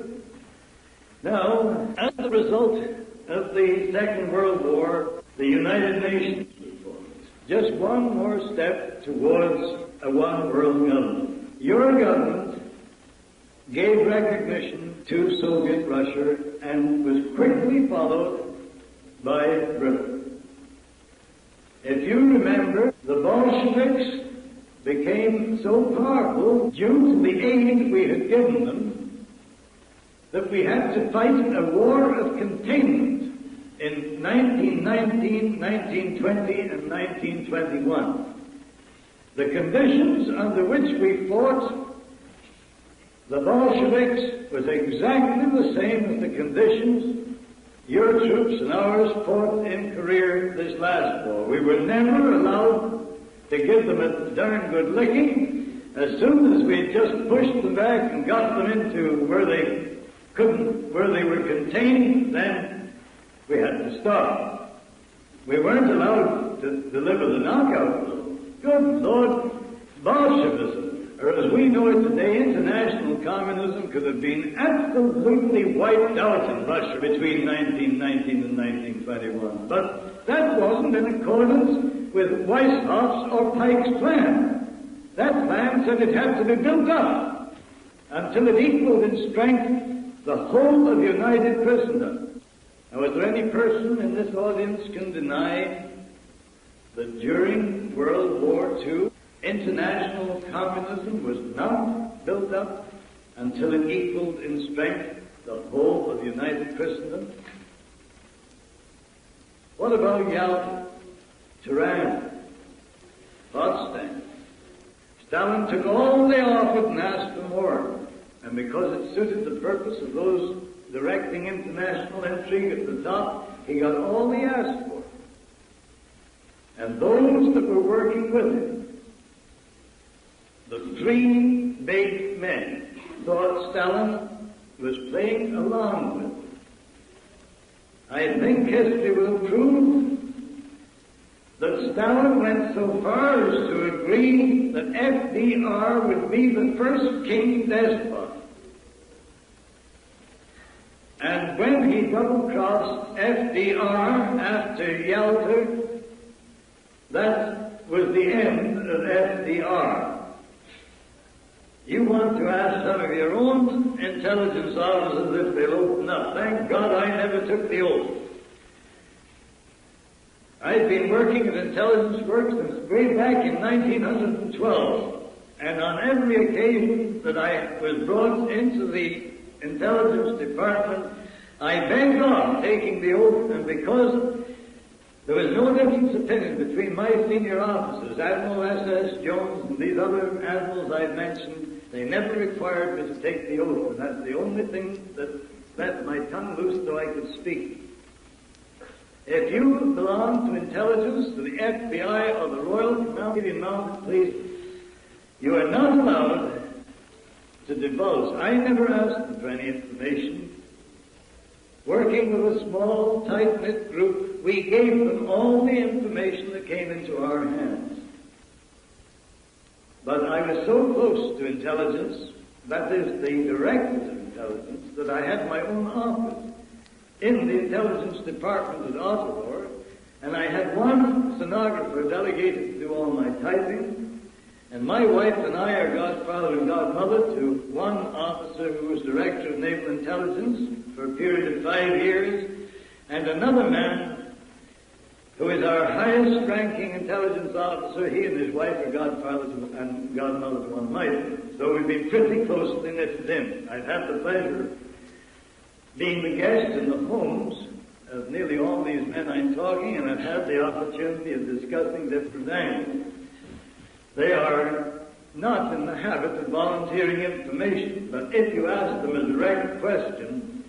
Speaker 4: Now, as a result of the Second World War, the United Nations was formed. Just one more step towards a one-world government. Your government gave recognition to Soviet Russia and was quickly followed by Britain. If you remember, the Bolsheviks became so powerful due to the aid we had given them that we had to fight a war of containment in 1919, 1920, and 1921. The conditions under which we fought the Bolsheviks was exactly the same as the conditions your troops and ours fought in Korea this last war. We were never allowed to give them a darn good licking. As soon as we just pushed them back and got them into where they were contained, then we had to stop. We weren't allowed to deliver the knockout blow. Good Lord, Bolshevism, or as we know it today, international communism, could have been absolutely wiped out in Russia between 1919 and 1921. But that wasn't in accordance with Weishoff's or Pike's plan. That plan said it had to be built up until it equaled in strength the whole of united Christendom. Now, is there any person in this audience can deny that during World War II, international communism was not built up until it equaled in strength the whole of united Christendom? What about Yalta, Tirana, Potsdam? Stalin took all they offered and asked for more. And because it suited the purpose of those directing international intrigue at the top, he got all he asked for. And those that were working with him, the three big men, thought Stalin was playing along with them. I think history will prove that Stalin went so far as to agree that FDR would be the first king despot. And when he double-crossed FDR after Yalta, that was the end of FDR. You want to ask some of your own intelligence officers if they'll open up. Thank God I never took the oath. I've been working at intelligence work since way back in 1912. And on every occasion that I was brought into the intelligence department, I begged on taking the oath, and because there was no difference of opinion between my senior officers, Admiral S.S. Jones and these other admirals I've mentioned, they never required me to take the oath, and that's the only thing that let my tongue loose so I could speak. If you belong to intelligence, to the FBI or the Royal Canadian Mounted Police, you are not allowed to divulge. I never asked them for any information. Working with a small, tight-knit group, we gave them all the information that came into our hands. But I was so close to intelligence, that is, the directors of intelligence, that I had my own office in the intelligence department at Ottawa, and I had one stenographer delegated to do all my typing, and my wife and I are godfather and godmother to one officer who was director of naval intelligence for a period of 5 years, and another man who is our highest ranking intelligence officer. He and his wife are godfathers and godmothers to one another. So we've been pretty closely knit with him. I've had the pleasure of being the guest in the homes of nearly all these men I'm talking, and I've had the opportunity of discussing different angles. They are not in the habit of volunteering information, but if you ask them a direct question,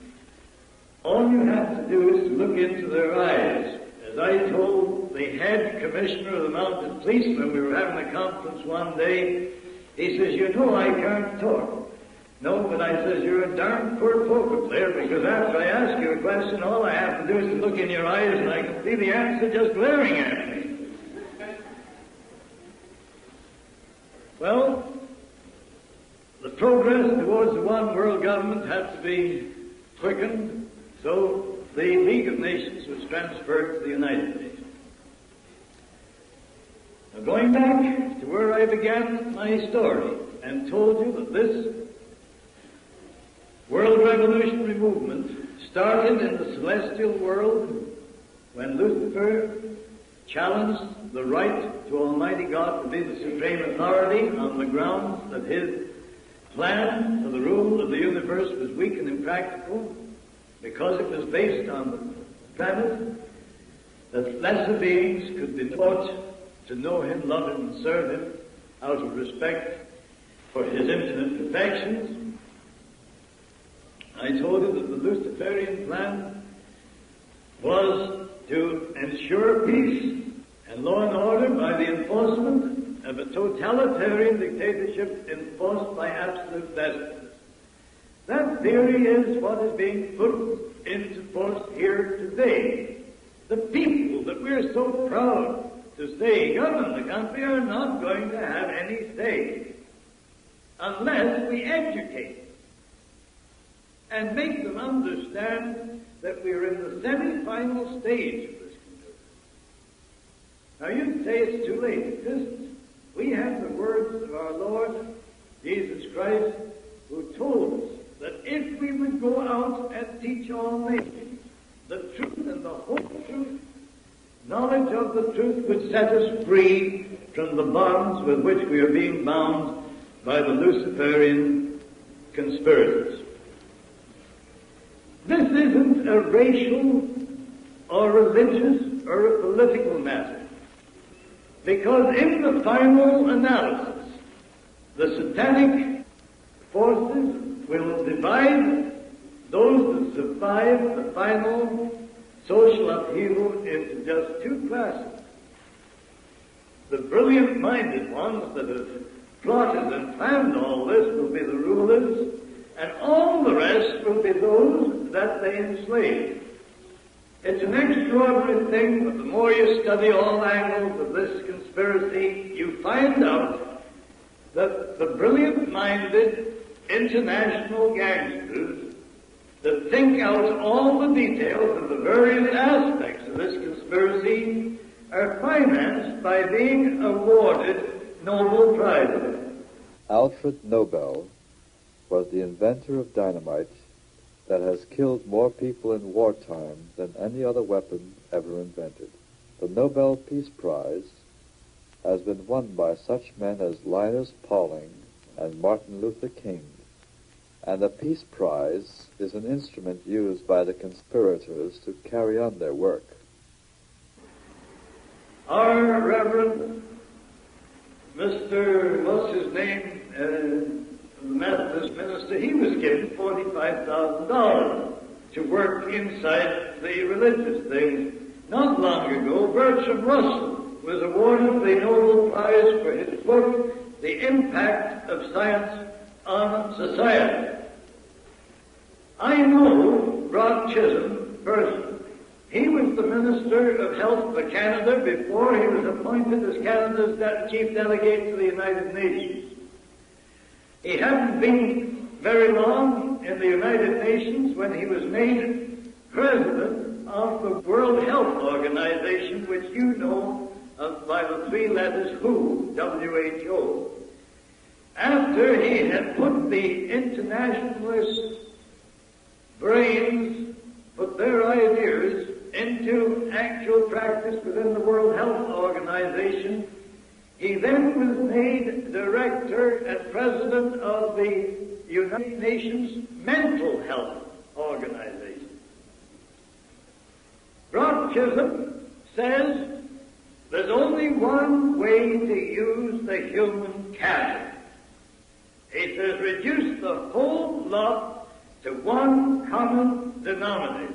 Speaker 4: all you have to do is to look into their eyes. As I told the head commissioner of the mounted police when we were having a conference one day, he says, "You know I can't talk." "No, but I says, you're a darn poor poker player, because after I ask you a question, all I have to do is to look in your eyes and I can see the answer just glaring at me." Well, the progress towards the one world government had to be quickened, so the League of Nations was transferred to the United Nations. Now, going back to where I began my story and told you that this world revolutionary movement started in the celestial world when Lucifer challenged the right to Almighty God to be the supreme authority on the grounds that his plan for the rule of the universe was weak and impractical, because it was based on the premise that lesser beings could be taught to know him, love him, and serve him out of respect for his infinite perfections. I told you that the Luciferian plan was to ensure peace and law and order by the enforcement of a totalitarian dictatorship enforced by absolute despots. That theory is what is being put into force here today. The people that we're so proud to say govern the country are not going to have any say unless we educate and make them understand that we're in the semi-final stage of this conversion. Now you'd say it's too late. It isn't. We have the words of our Lord Jesus Christ, who told us that if we would go out and teach all nations the truth and the whole truth, knowledge of the truth would set us free from the bonds with which we are being bound by the Luciferian conspirators. This isn't a racial or religious or a political matter, because in the final analysis, the satanic forces will divide those that survive the final social upheaval into just two classes. The brilliant-minded ones that have plotted and planned all this will be the rulers, and all the rest will be those that they enslave. It's an extraordinary thing, but the more you study all angles of this conspiracy, you find out that the brilliant-minded international gangsters that think out all the details of the various aspects of this conspiracy are financed by being awarded Nobel Prizes.
Speaker 1: Alfred Nobel was the inventor of dynamite that has killed more people in wartime than any other weapon ever invented. The Nobel Peace Prize
Speaker 5: has been won by such men as Linus Pauling and Martin Luther King, and the Peace Prize is an instrument used by the conspirators to carry on their work.
Speaker 4: Our Reverend Mr. what's his name, the Methodist minister, he was given $45,000 to work inside the religious thing. Not long ago, Bertram Russell was awarded the Nobel Prize for his book, The Impact of Science on Society. I know Rod Chisholm personally. He was the Minister of Health for Canada before he was appointed as Canada's chief delegate to the United Nations. He hadn't been very long in the United Nations when he was made president of the World Health Organization, which you know of by the three letters WHO, WHO. After he had put the internationalist brains, put their ideas into actual practice within the World Health Organization, he then was made director and president of the United Nations Mental Health Organization. Rod Chisholm says there's only one way to use the human capital. He says reduce the whole lot to one common denominator.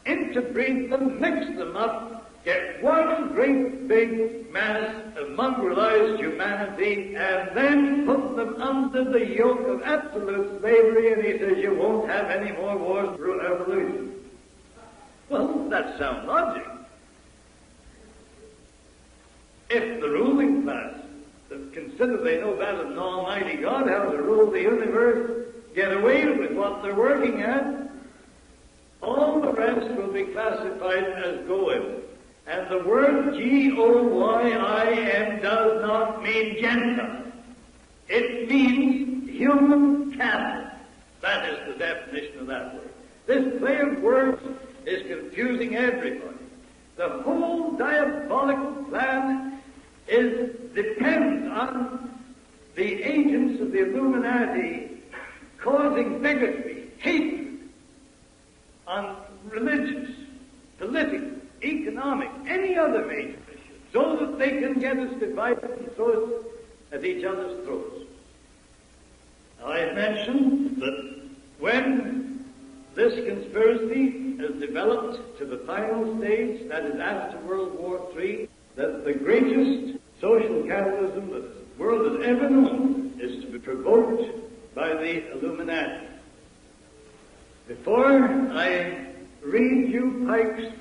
Speaker 4: Interbreed them, mix them up, get one great big mass of mongrelized humanity, and then put them under the yoke of absolute slavery, and he says you won't have any more wars through evolution. Well, that's sound logic. If the ruling class that consider they know better than Almighty God how to rule the universe get away with what they're working at, all the rest will be classified as goyim. And the word G-O-Y-I-M does not mean Gentile. It means human capital. That is the definition of that word. This play of words is confusing everybody. The whole diabolical plan depends on the agents of the Illuminati causing bigotry, hatred, on religious, political, economic, any other major issue, so that they can get us divided and throw us at each other's throats. Now, I have mentioned that when this conspiracy has developed to the final stage, that is after World War III, that the greatest social capitalism that the world has ever known is to be provoked by the Illuminati. Before I read you Pike's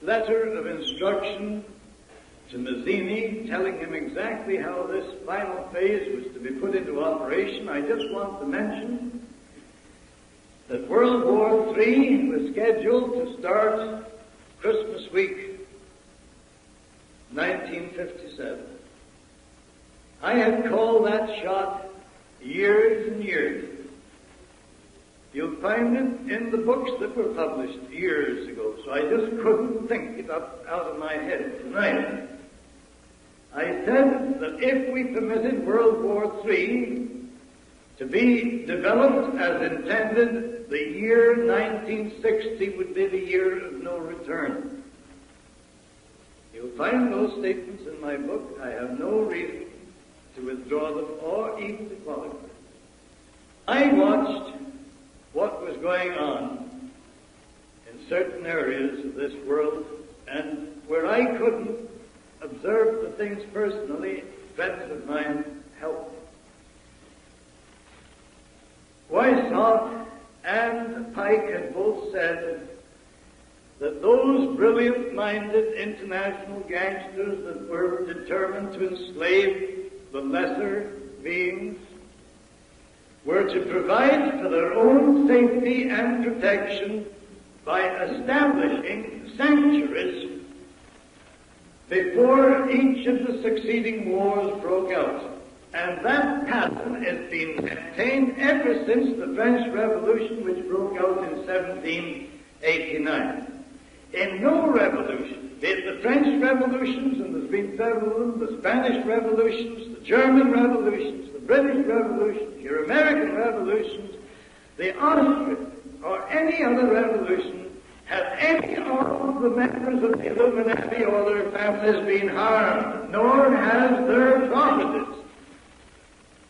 Speaker 4: letter of instruction to Mazzini, telling him exactly how this final phase was to be put into operation, I just want to mention that World War III was scheduled to start Christmas week, 1957. I had called that shot years and years. You'll find it in the books that were published years ago, so I just couldn't think it up out of my head tonight. I said that if we permitted World War III to be developed as intended, the year 1960 would be the year of no return. You'll find those statements in my book. I have no reason to withdraw them or even to qualify. I watched what was going on in certain areas of this world, and where I couldn't observe the things personally, friends of mine helped me. Weishaupt and Pike had both said that those brilliant-minded international gangsters that were determined to enslave the lesser beings were to provide for their own safety and protection by establishing sanctuaries before each of the succeeding wars broke out. And that pattern has been maintained ever since the French Revolution, which broke out in 1789. in no revolution, be it the French revolutions, and there's been several of them, the Spanish revolutions, the German revolutions, the British revolutions, your American revolutions, the Austrian, or any other revolution, have any of the members of the Illuminati or their families been harmed, nor has their profited.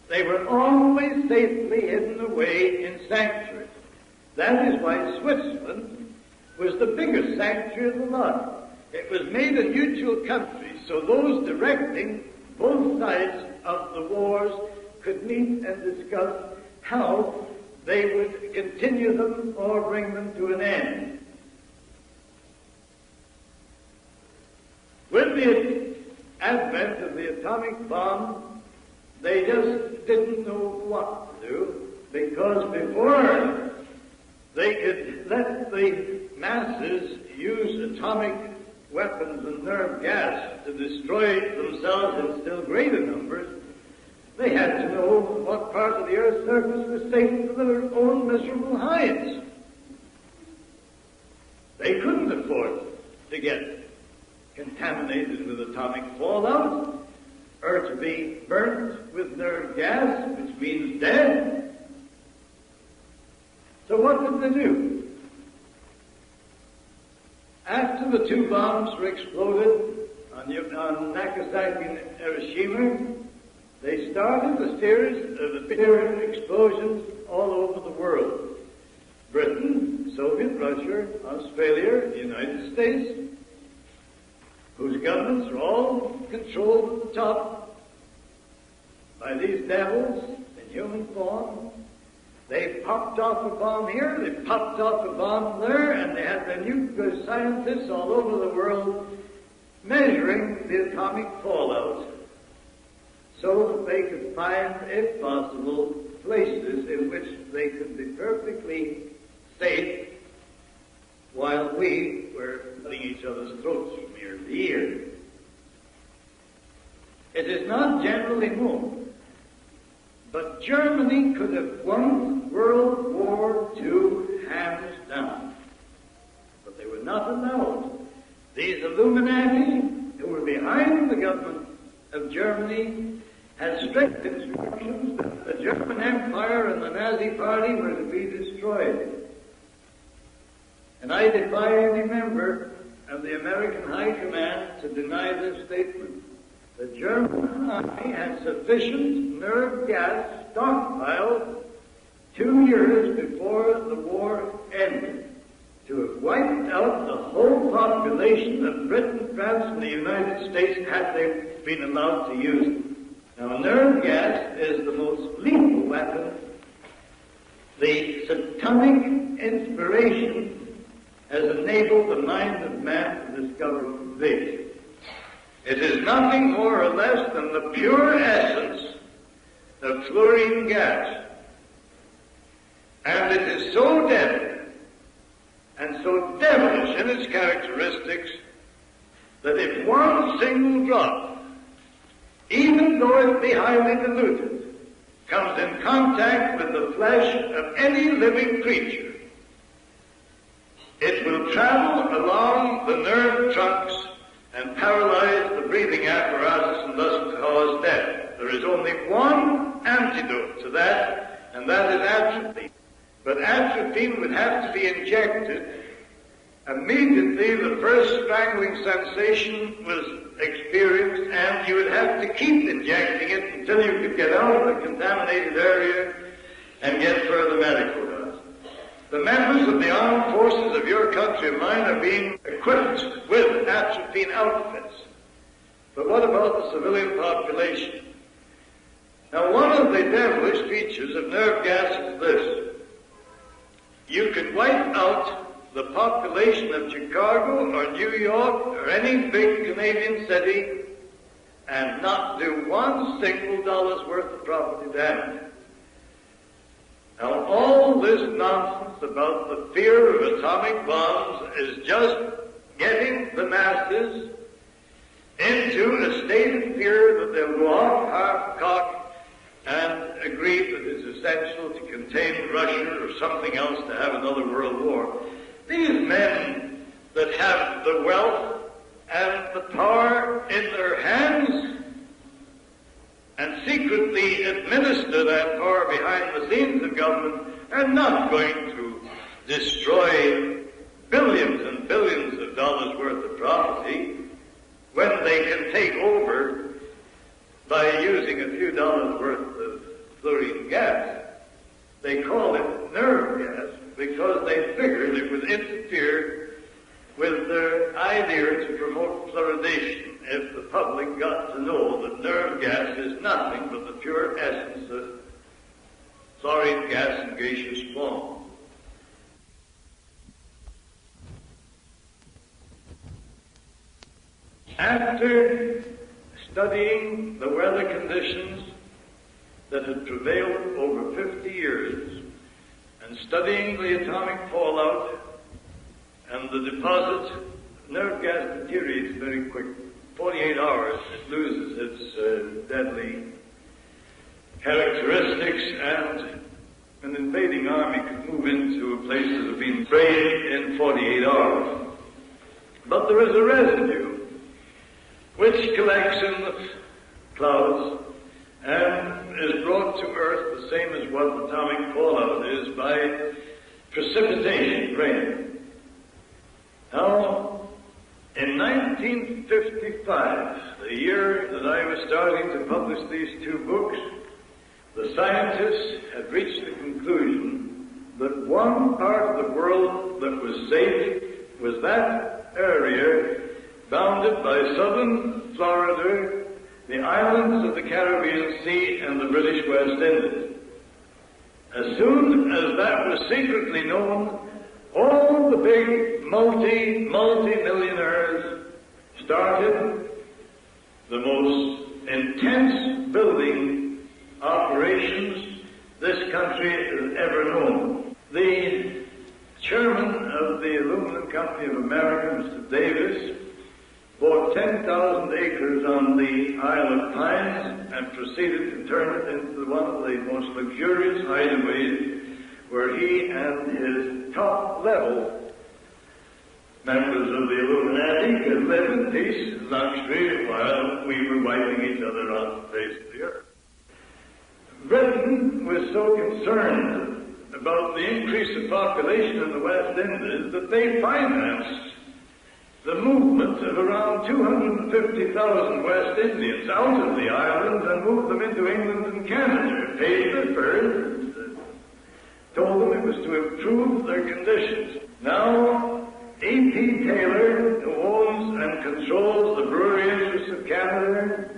Speaker 4: They were always safely hidden away in sanctuaries. That is why Switzerland was the biggest sanctuary of the lot. It was made a neutral country, so those directing both sides of the wars could meet and discuss how they would continue them or bring them to an end. With the advent of the atomic bomb, they just didn't know what to do, because before they could let the masses use atomic weapons and nerve gas to destroy themselves in still greater numbers, they had to know what part of the earth's surface was safe for their own miserable hides. They couldn't afford to get contaminated with atomic fallout, or to be burnt with nerve gas, which means dead. So what did they do? After the two bombs were exploded on Nagasaki and Hiroshima, they started a series of explosions all over the world. Britain, Soviet Russia, Australia, the United States, whose governments are all controlled at the top by these devils in human form. They popped off a bomb here, they popped off a bomb there, and they had the nuclear scientists all over the world measuring the atomic fallout so that they could find, if possible, places in which they could be perfectly safe while we were cutting each other's throats from ear to ear. It is not generally known, but Germany could have won World War II hands down. But they were not allowed. These Illuminati, who were behind the government of Germany, had strict instructions that the German Empire and the Nazi Party were to be destroyed. And I defy any member of the American High Command to deny this statement. The German army had sufficient nerve gas stockpiled 2 years before the war ended to have wiped out the whole population of Britain, France, and the United States had they been allowed to use it. Now, nerve gas is the most lethal weapon. The satanic inspiration has enabled the mind of man to discover this. It is nothing more or less than the pure essence of fluorine gas. And it is so deadly and so devilish in its characteristics that if one single drop, even though it be highly diluted, comes in contact with the flesh of any living creature, it will travel along the nerve trunks and paralyze the breathing apparatus and thus cause death. There is only one antidote to that, and that is atropine. But atropine would have to be injected immediately the first strangling sensation was experienced, and you would have to keep injecting it until you could get out of the contaminated area and get further medical help. The members of the armed forces of your country and mine are being equipped with atropine outfits. But what about the civilian population? Now, one of the devilish features of nerve gas is this. You could wipe out the population of Chicago or New York or any big Canadian city and not do $1 single worth of property damage. Now, all this nonsense about the fear of atomic bombs is just getting the masses into a state of fear that they'll go off half-cocked and agree that it's essential to contain Russia or something else to have another world war. These men that have the wealth and the power in their hands and secretly administer that power behind the scenes of government are not going to destroy billions and billions of dollars worth of property when they can take over by using a few dollars worth of fluorine gas. They call it nerve gas because they figured it would interfere with their idea to promote fluoridation if the public got to know that nerve gas is nothing but the pure essence of fluorine gas in gaseous form. After studying the weather conditions that had prevailed over 50 years and studying the atomic fallout and the deposit, nerve gas deteriorates very quick. 48 hours, it loses its deadly characteristics, and an invading army could move into a place that had been sprayed in 48 hours. But there is a residue which collects in the clouds and is brought to Earth the same as what atomic fallout is by precipitation, rain. Now, in 1955, the year that I was starting to publish these two books, the scientists had reached the conclusion that one part of the world that was safe was that area bounded by southern Florida, the islands of the Caribbean Sea, and the British West Indies. As soon as that was secretly known, all the big multi-millionaires started the most intense building operations this country has ever known. The chairman of the Aluminum Company of America, Mr. Davis, bought 10,000 acres on the Isle of Pines and proceeded to turn it into one of the most luxurious hideaways where he and his top-level members of the Illuminati could live in peace and luxury while we were wiping each other off the face of the earth. Britain was so concerned about the increase of population in the West Indies that they financed the movement of around 250,000 West Indians out of the islands and moved them into England and Canada, paid their fares, told them it was to improve their conditions. Now, A.P. Taylor, who owns and controls the brewery interests of Canada,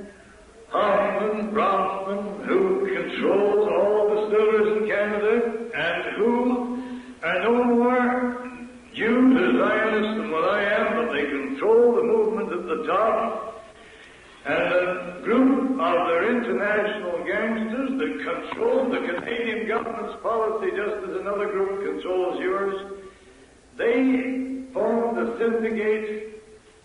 Speaker 4: Hoffman, Bronfman, who controls all the distillers in Canada, and who are no more Jews or Zionists than what I am, but they control the movement at the top, and a group of their international gangsters that control the Canadian government's policy just as another group controls yours. They formed a syndicate.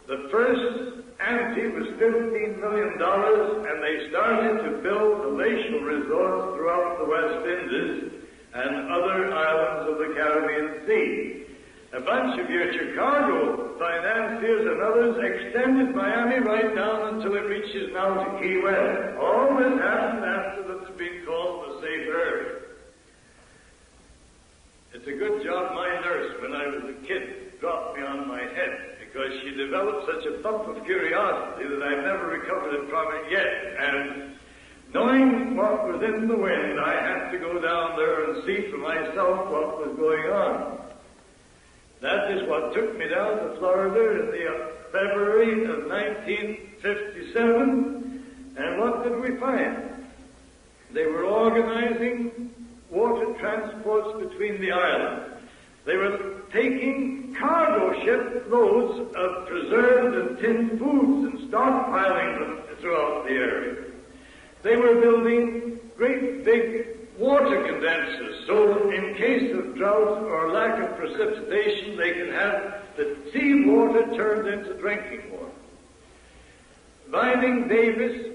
Speaker 4: The first ante was $15 million, and they started to build palatial resorts throughout the West Indies and other islands of the Caribbean Sea. A bunch of your Chicago financiers and others extended Miami right down until it reaches now to Key West. All this happened after it's been called the safe area. It's a good job my nurse, when I was a kid, dropped me on my head, because she developed such a bump of curiosity that I've never recovered from it yet. And knowing what was in the wind, I had to go down there and see for myself what was going on. That is what took me down to Florida in the February of 1957. And what did we find? They were organizing water transports between the islands. They were taking cargo ship loads of preserved and tinned foods and stockpiling them throughout the area. They were building great big water condensers, so in case of drought or lack of precipitation, they can have the sea water turned into drinking water. Vining Davis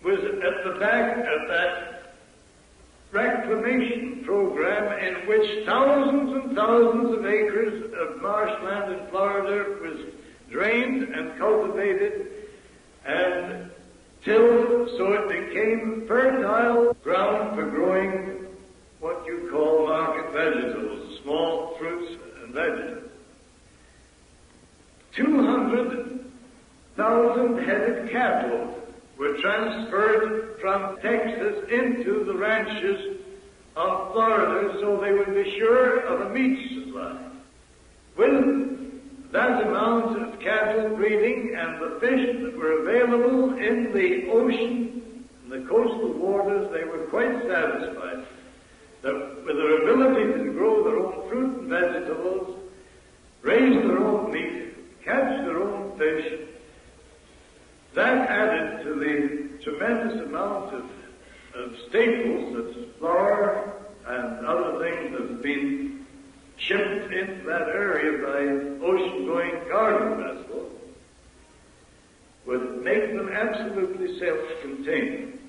Speaker 4: was at the back of that reclamation program in which thousands and thousands of acres of marshland in Florida fine-headed cattle were transferred from Texas into the ranches of Florida so they would be sure of a meat supply. With that amount of cattle breeding and the fish that were available in the ocean, in the coastal waters, they were quite satisfied that with their ability to grow their own fruit and vegetables, raise their own meat, catch their own fish, that added to the tremendous amount of staples, such as flour and other things that have been shipped into that area by ocean-going cargo vessels, would make them absolutely self-contained.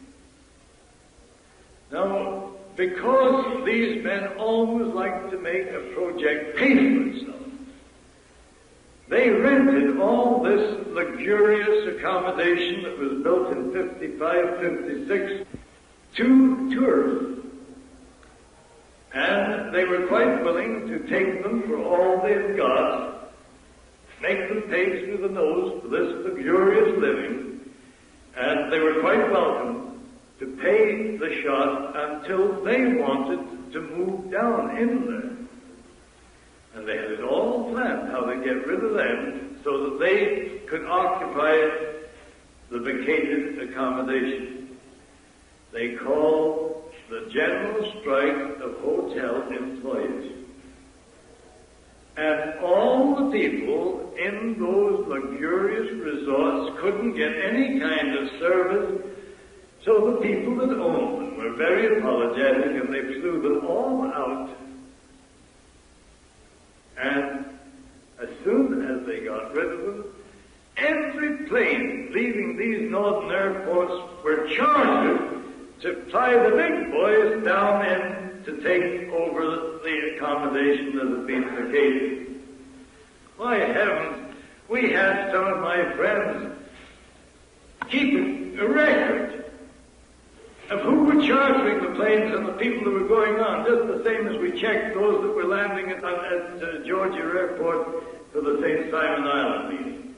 Speaker 4: Now, because these men always like to make a project pay for itself, they rented all this luxurious accommodation that was built in 55, 56 to tourists. And they were quite willing to take them for all they've got, make them pay through the nose for this luxurious living, and they were quite welcome to pay the shot until they wanted to move down in there. And they had it all planned, how to get rid of them so that they could occupy the vacated accommodation. They called the general strike of hotel employees. And all the people in those luxurious resorts couldn't get any kind of service, so the people that owned them were very apologetic and they flew them all out. And as soon as they got rid of them, every plane leaving these northern airports were chartered to fly the big boys down in to take over the accommodation that had been vacated. My heavens, we had some of my friends keeping a record of who were chartering the planes and the people that were going on, just the same as we checked those that were landing at Georgia Airport for the St. Simon Island meeting.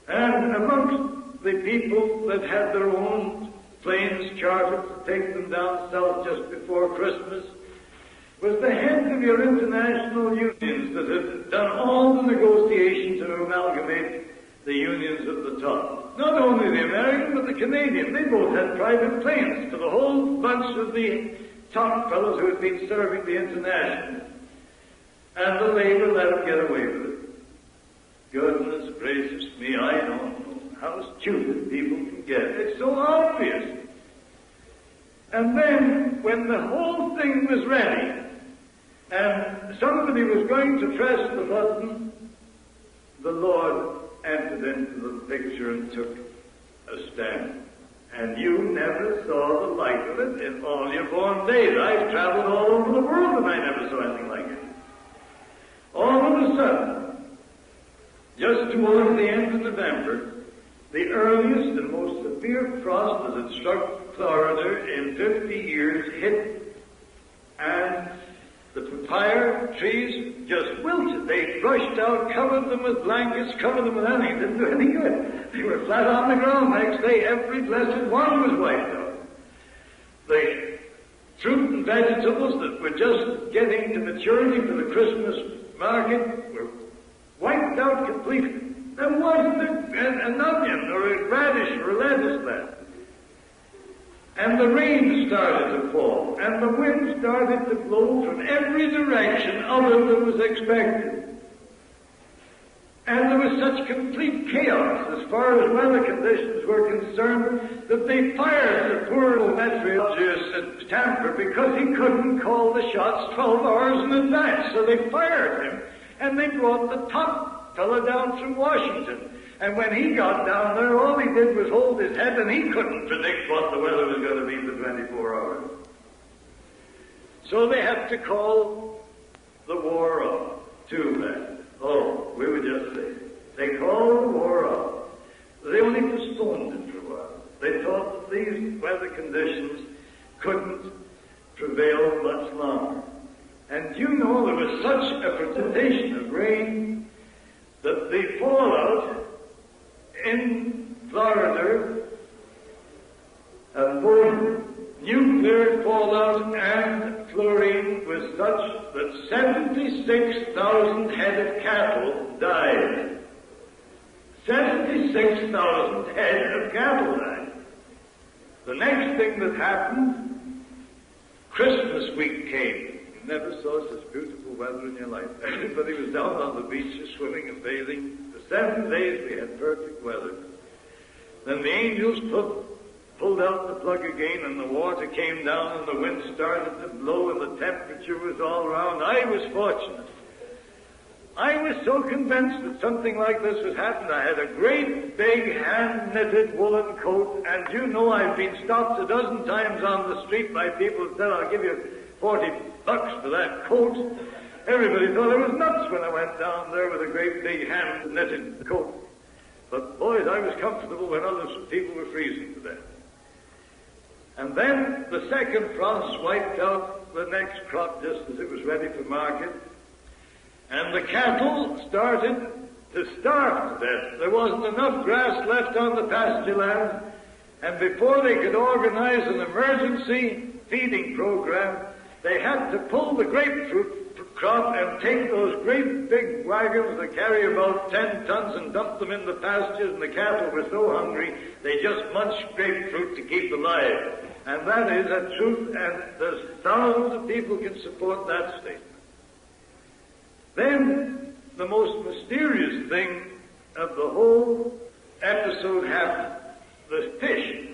Speaker 4: And amongst the people that had their own planes chartered to take them down south just before Christmas was the heads of your international unions that had done all the negotiations to amalgamate the unions at the top. Not only the American, but the Canadian. They both had private planes for the whole bunch of the top fellows who had been serving the international. And the Labour let them get away with it. Goodness gracious me, I don't know how stupid people can get. It's so obvious. And then, when the whole thing was ready, and somebody was going to press the button, the Lord entered into the picture and took a stand. And you never saw the like of it in all your born days. I've traveled all over the world and I never saw anything like it. All of a sudden, just towards the end of November, the earliest and most severe frost that had struck Florida in 50 years hit, and the papaya trees just wilted. They rushed out, covered them with blankets, covered them with anything. Didn't do any good. They were flat on the ground. Next day, every blessed one was wiped out. The fruit and vegetables that were just getting to maturity for the Christmas market were wiped out completely. There wasn't an onion or a radish or a lettuce left. And the rain started to fall, and the wind started to blow from every direction other than was expected. And there was such complete chaos as far as weather conditions were concerned that they fired the poor little meteorologist at Tampa because he couldn't call the shots 12 hours in advance. So they fired him, and they brought the top fella down from Washington. And when he got down there, all he did was hold his head, and he couldn't predict what the weather was going to be for 24 hours. So they had to call the war off. Too bad. Oh, we were just saying. They called the war off. They only postponed it for a while. They thought that these weather conditions couldn't prevail much longer. And you know, there was such a precipitation of rain that the fallout in Florida both nuclear fallout and fluorine was such that 76,000 head of cattle died. 76,000 head of cattle died. The next thing that happened, Christmas week came. You never saw such beautiful weather in your life. Everybody was down on the beaches swimming and bathing. For 7 days we had perfect weather. Then the angels pulled out the plug again, and the water came down, and the wind started to blow, and the temperature was all around. I was fortunate. I was so convinced that something like this would happen. I had a great big hand-knitted woolen coat, and you know I've been stopped a dozen times on the street by people who said, I'll give you $40 for that coat. Everybody thought I was nuts when I went down there with a great big hand-knitted coat. But boys, I was comfortable when other people were freezing to death. And then the second frost wiped out the next crop just as it was ready for market. And the cattle started to starve to death. There wasn't enough grass left on the pasture land. And before they could organize an emergency feeding program, they had to pull the grapefruit crop and take those great big wagons that carry about 10 tons and dump them in the pastures, and the cattle were so hungry they just munched grapefruit to keep alive. And that is a truth, and there's thousands of people can support that statement. Then the most mysterious thing of the whole episode happened. The fish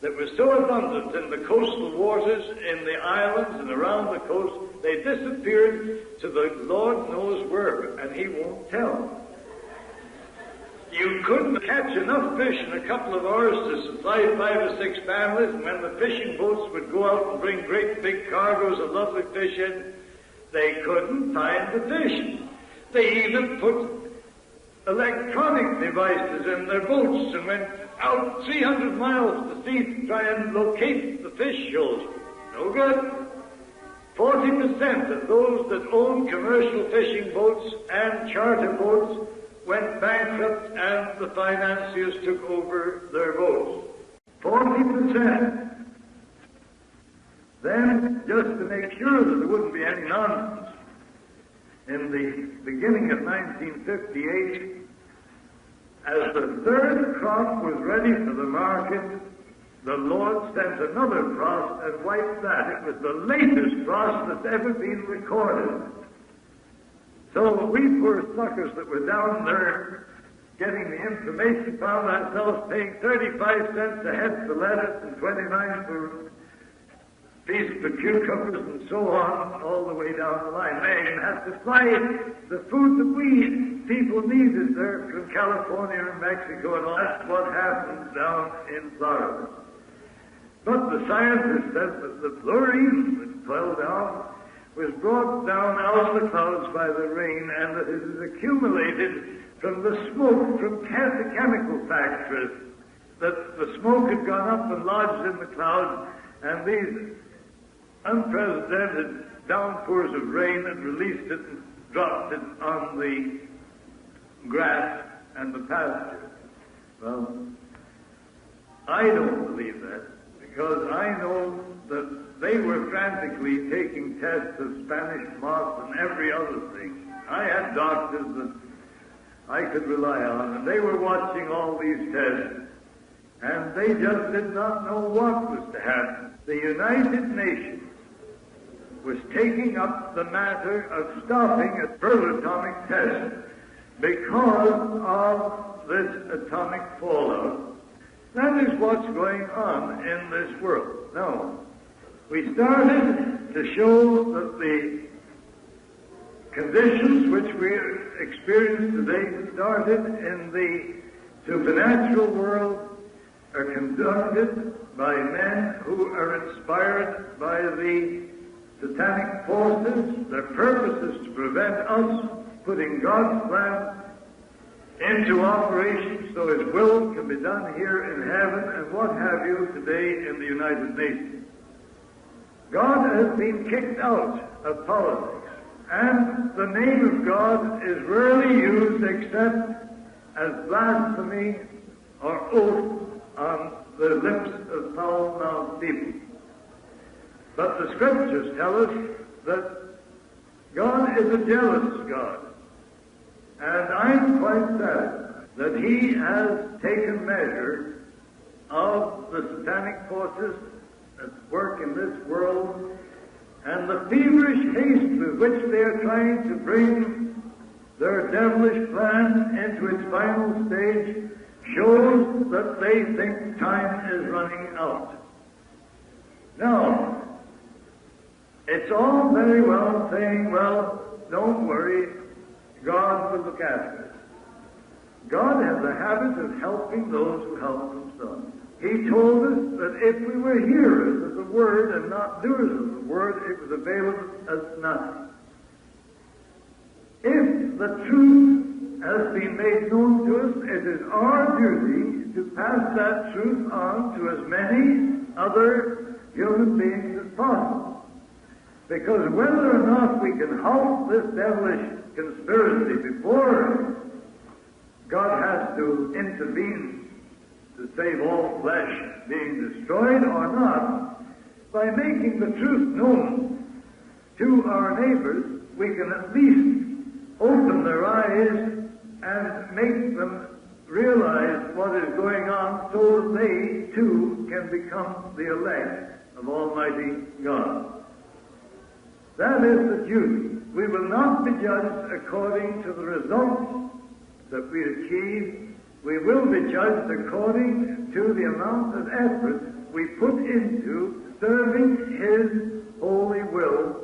Speaker 4: that were so abundant in the coastal waters, in the islands and around the coast, they disappeared to the Lord knows where, and he won't tell. You couldn't catch enough fish in a couple of hours to supply 5 or 6 families, and when the fishing boats would go out and bring great big cargoes of lovely fish in, they couldn't find the fish. They even put electronic devices in their boats and went out 300 miles to sea to try and locate the fish shoals. No good. 40% of those that owned commercial fishing boats and charter boats went bankrupt, and the financiers took over their boats. 40%. Then, just to make sure that there wouldn't be any nonsense, in the beginning of 1958, as the third crop was ready for the market, the Lord sent another frost and wiped that. It was the latest frost that's ever been recorded. So we poor suckers that were down there getting the information found ourselves paying 35 cents a head for lettuce and 29 for piece for cucumbers and so on, all the way down the line. They even had to fly the food that we people needed there from California and Mexico, and all that's what happened down in Florida. But the scientists said that the fluorine that fell down was brought down out of the clouds by the rain, and that it is accumulated from the smoke from the chemical factories, that the smoke had gone up and lodged in the clouds, and these unprecedented downpours of rain had released it and dropped it on the grass and the pasture. Well, I don't believe that, because I know that they were frantically taking tests of Spanish moss and every other thing. I had doctors that I could rely on, and they were watching all these tests, and they just did not know what was to happen. The United Nations was taking up the matter of stopping a further atomic test because of this atomic fallout. That is what's going on in this world. Now, we started to show that the conditions which we experience today started in the supernatural world are conducted by men who are inspired by the satanic forces. Their purpose is to prevent us putting God's plan into operation so His will can be done here in heaven and what have you today in the United Nations. God has been kicked out of politics, and the name of God is rarely used except as blasphemy or oath on the lips of foul-mouthed people. But the Scriptures tell us that God is a jealous God. And I'm quite sad that He has taken measure of the satanic forces that work in this world and the feverish haste with which they are trying to bring their devilish plan into its final stage shows that they think time is running out. Now, it's all very well saying, well, don't worry, God will look after it. God has a habit of helping those who help themselves. He told us that if we were hearers of the Word and not doers of the Word, it would avail us nothing. If the truth has been made known to us, it is our duty to pass that truth on to as many other human beings as possible. Because whether or not we can halt this devilish conspiracy before God has to intervene to save all flesh being destroyed or not, by making the truth known to our neighbors, we can at least open their eyes and make them realize what is going on so that they too can become the elect of Almighty God. That is the duty. We will not be judged according to the results that we achieve. We will be judged according to the amount of effort we put into serving His holy will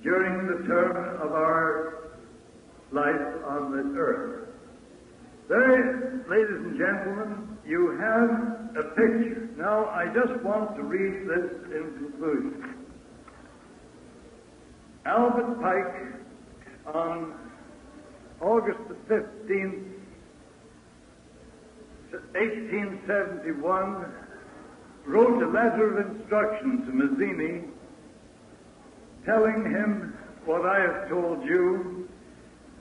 Speaker 4: during the term of our life on this earth. There, ladies and gentlemen, you have a picture. Now, I just want to read this in conclusion. Albert Pike, on August the 15th, 1871, wrote a letter of instruction to Mazzini, telling him what I have told you,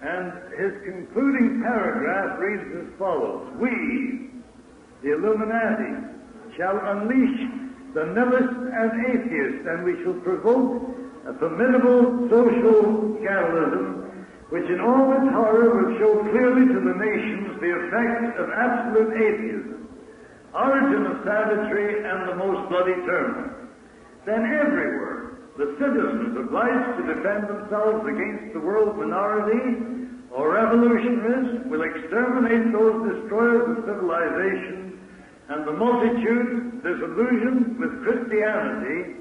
Speaker 4: and his concluding paragraph reads as follows: "We, the Illuminati, shall unleash the nihilist and atheist, and we shall provoke a formidable social catalysm which in all its horror will show clearly to the nations the effect of absolute atheism, origin of savagery, and the most bloody turmoil. Then everywhere the citizens obliged to defend themselves against the world minority or revolutionists will exterminate those destroyers of civilization, and the multitude disillusioned with Christianity,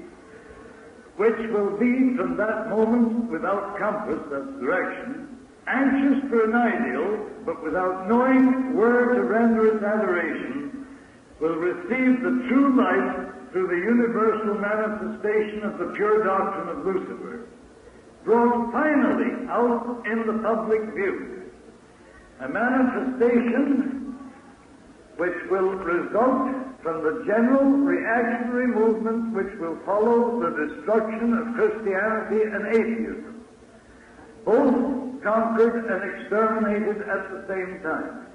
Speaker 4: which will be from that moment without compass, that's direction, anxious for an ideal, but without knowing where to render its adoration, will receive the true light through the universal manifestation of the pure doctrine of Lucifer, brought finally out in the public view, a manifestation which will result from the general reactionary movement which will follow the destruction of Christianity and atheism, both conquered and exterminated at the same time."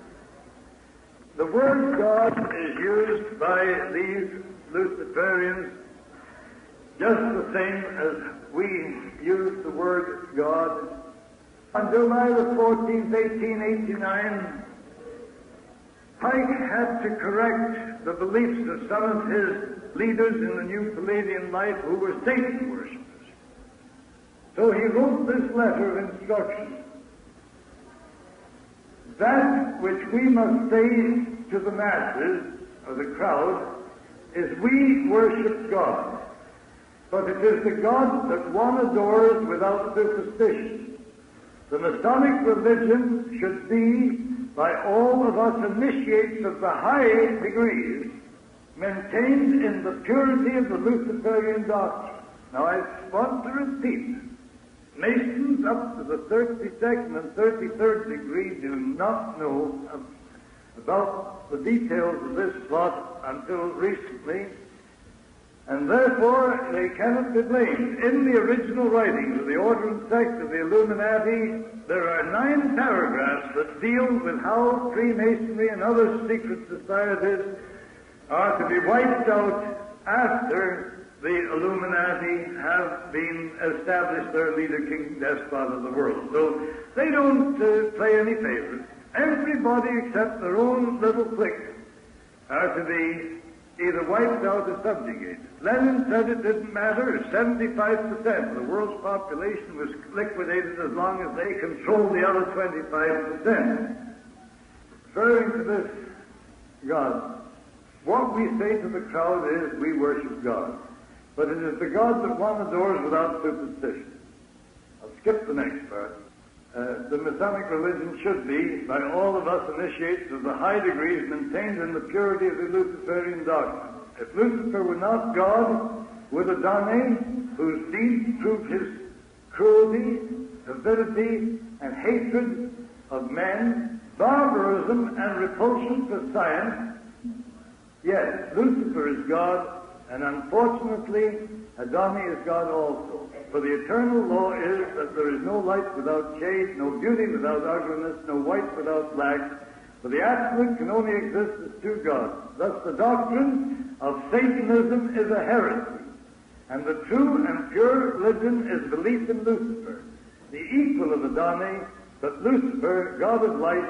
Speaker 4: The word God is used by these Luciferians just the same as we use the word God. On July the 14th, 1889, Pike had to correct the beliefs of some of his leaders in the New Palladian life who were Satan worshippers. So he wrote this letter of instruction: "That which we must say to the masses, or the crowd, is we worship God, but it is the God that one adores without superstition. The Masonic religion should be, by all of us initiates of the high degrees, maintained in the purity of the Luciferian doctrine." Now I want to repeat, Masons up to the 32nd and 33rd degree do not know about the details of this plot until recently, and therefore they cannot be blamed. In the original writings of the order and sect of the Illuminati, there are 9 paragraphs that deal with how Freemasonry and other secret societies are to be wiped out after the Illuminati have been established their leader, king, despot of the world. So they don't play any favorites. Everybody except their own little clique are to be either wiped out or subjugated. Lenin said it didn't matter if 75% of the world's population was liquidated as long as they controlled the other 25%. Referring to this God, what we say to the crowd is we worship God. But it is the God that one adores without superstition. I'll skip the next part. The Masonic religion should be, by all of us initiates of the high degrees, maintained in the purity of the Luciferian doctrine. If Lucifer were not God, would Adonai, whose deeds prove his cruelty, avidity, and hatred of men, barbarism, and repulsion for science, yes, Lucifer is God, and unfortunately, Adonai is God also. For the eternal law is that there is no light without shade, no beauty without ugliness, no white without black. For the absolute can only exist as 2 gods. Thus the doctrine of Satanism is a heresy, and the true and pure religion is belief in Lucifer, the equal of Adonai, but Lucifer, God of light,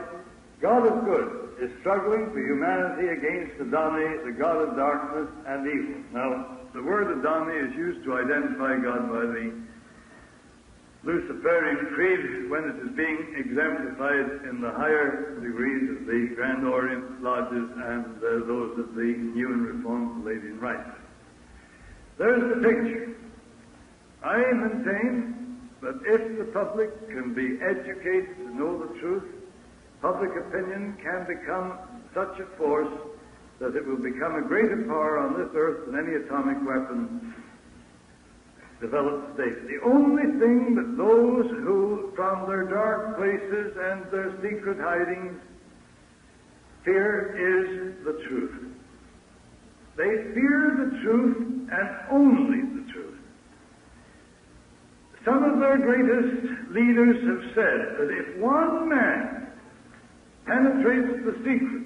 Speaker 4: God of good, is struggling for humanity against Adonai, the God of darkness and evil. Now, the word Adonai is used to identify God by the Luciferian creed when it is being exemplified in the higher degrees of the Grand Orient Lodges and those of the New and Reformed Palladian Rites. There's the picture. I maintain that if the public can be educated to know the truth, public opinion can become such a force that it will become a greater power on this earth than any atomic weapon developed today. The only thing that those who, from their dark places and their secret hidings, fear is the truth. They fear the truth and only the truth. Some of their greatest leaders have said that if one man penetrates the secret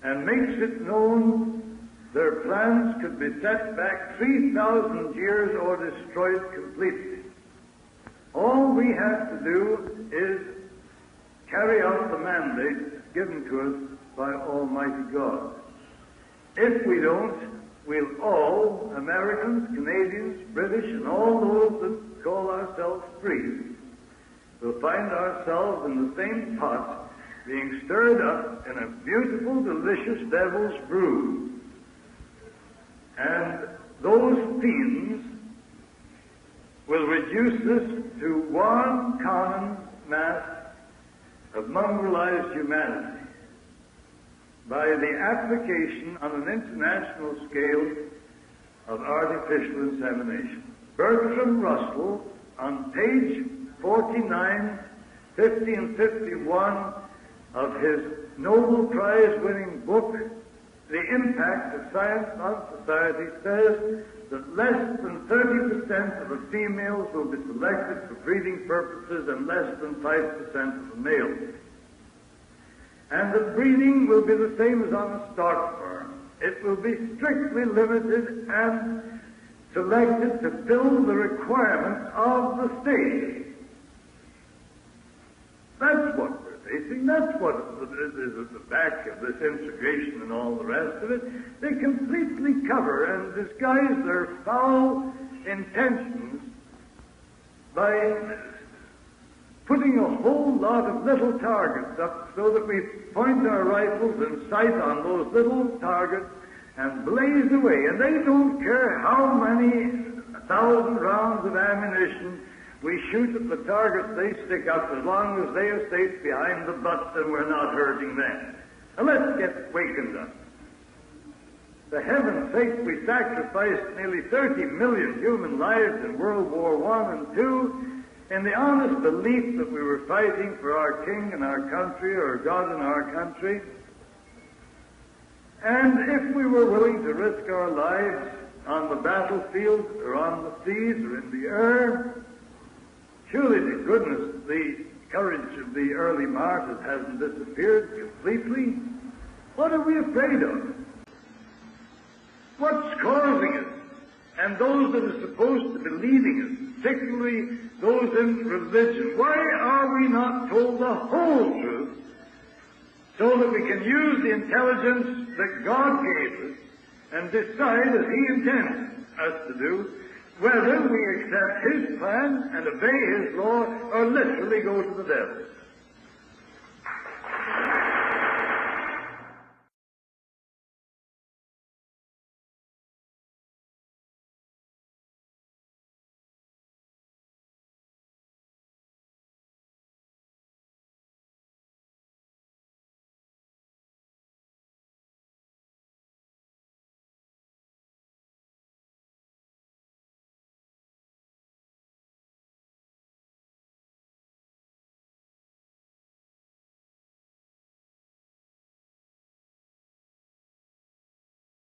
Speaker 4: and makes it known, their plans could be set back 3,000 years or destroyed completely. All we have to do is carry out the mandate given to us by Almighty God. If we don't, we'll all, Americans, Canadians, British, and all those that call ourselves free, will find ourselves in the same pot, being stirred up in a beautiful, delicious devil's brew. And those fiends will reduce us to one common mass of mongrelized humanity by the application on an international scale of artificial insemination. Bertram Russell, on page 49, 50, and 51 of his Nobel Prize-winning book, The Impact of Science on Society, says that less than 30% of the females will be selected for breeding purposes and less than 5% of the males. And that breeding will be the same as on a stock farm. It will be strictly limited and selected to fill the requirements of the state. That's what we're facing. That's what is at the back of this integration and all the rest of it. They completely cover and disguise their foul intentions by putting a whole lot of little targets up so that we point our rifles and sight on those little targets and blaze away. And they don't care how many 1,000 rounds of ammunition we shoot at the targets they stick up, as long as they are safe behind the butts and we're not hurting them. Now let's get wakened up. For heaven's sake, we sacrificed nearly 30 million human lives in World War I and II in the honest belief that we were fighting for our king and our country, or God and our country. And if we were willing to risk our lives
Speaker 3: on the battlefield or on the seas or in the air. Surely to goodness the courage of the early martyrs hasn't disappeared completely. What are we afraid of? What's causing it? And those that are supposed to be leading us, particularly those in religion, why are we not told the whole truth so that we can use the intelligence that God gave us and decide as He intends us to do whether we accept His plan and obey His law or literally go to the devil?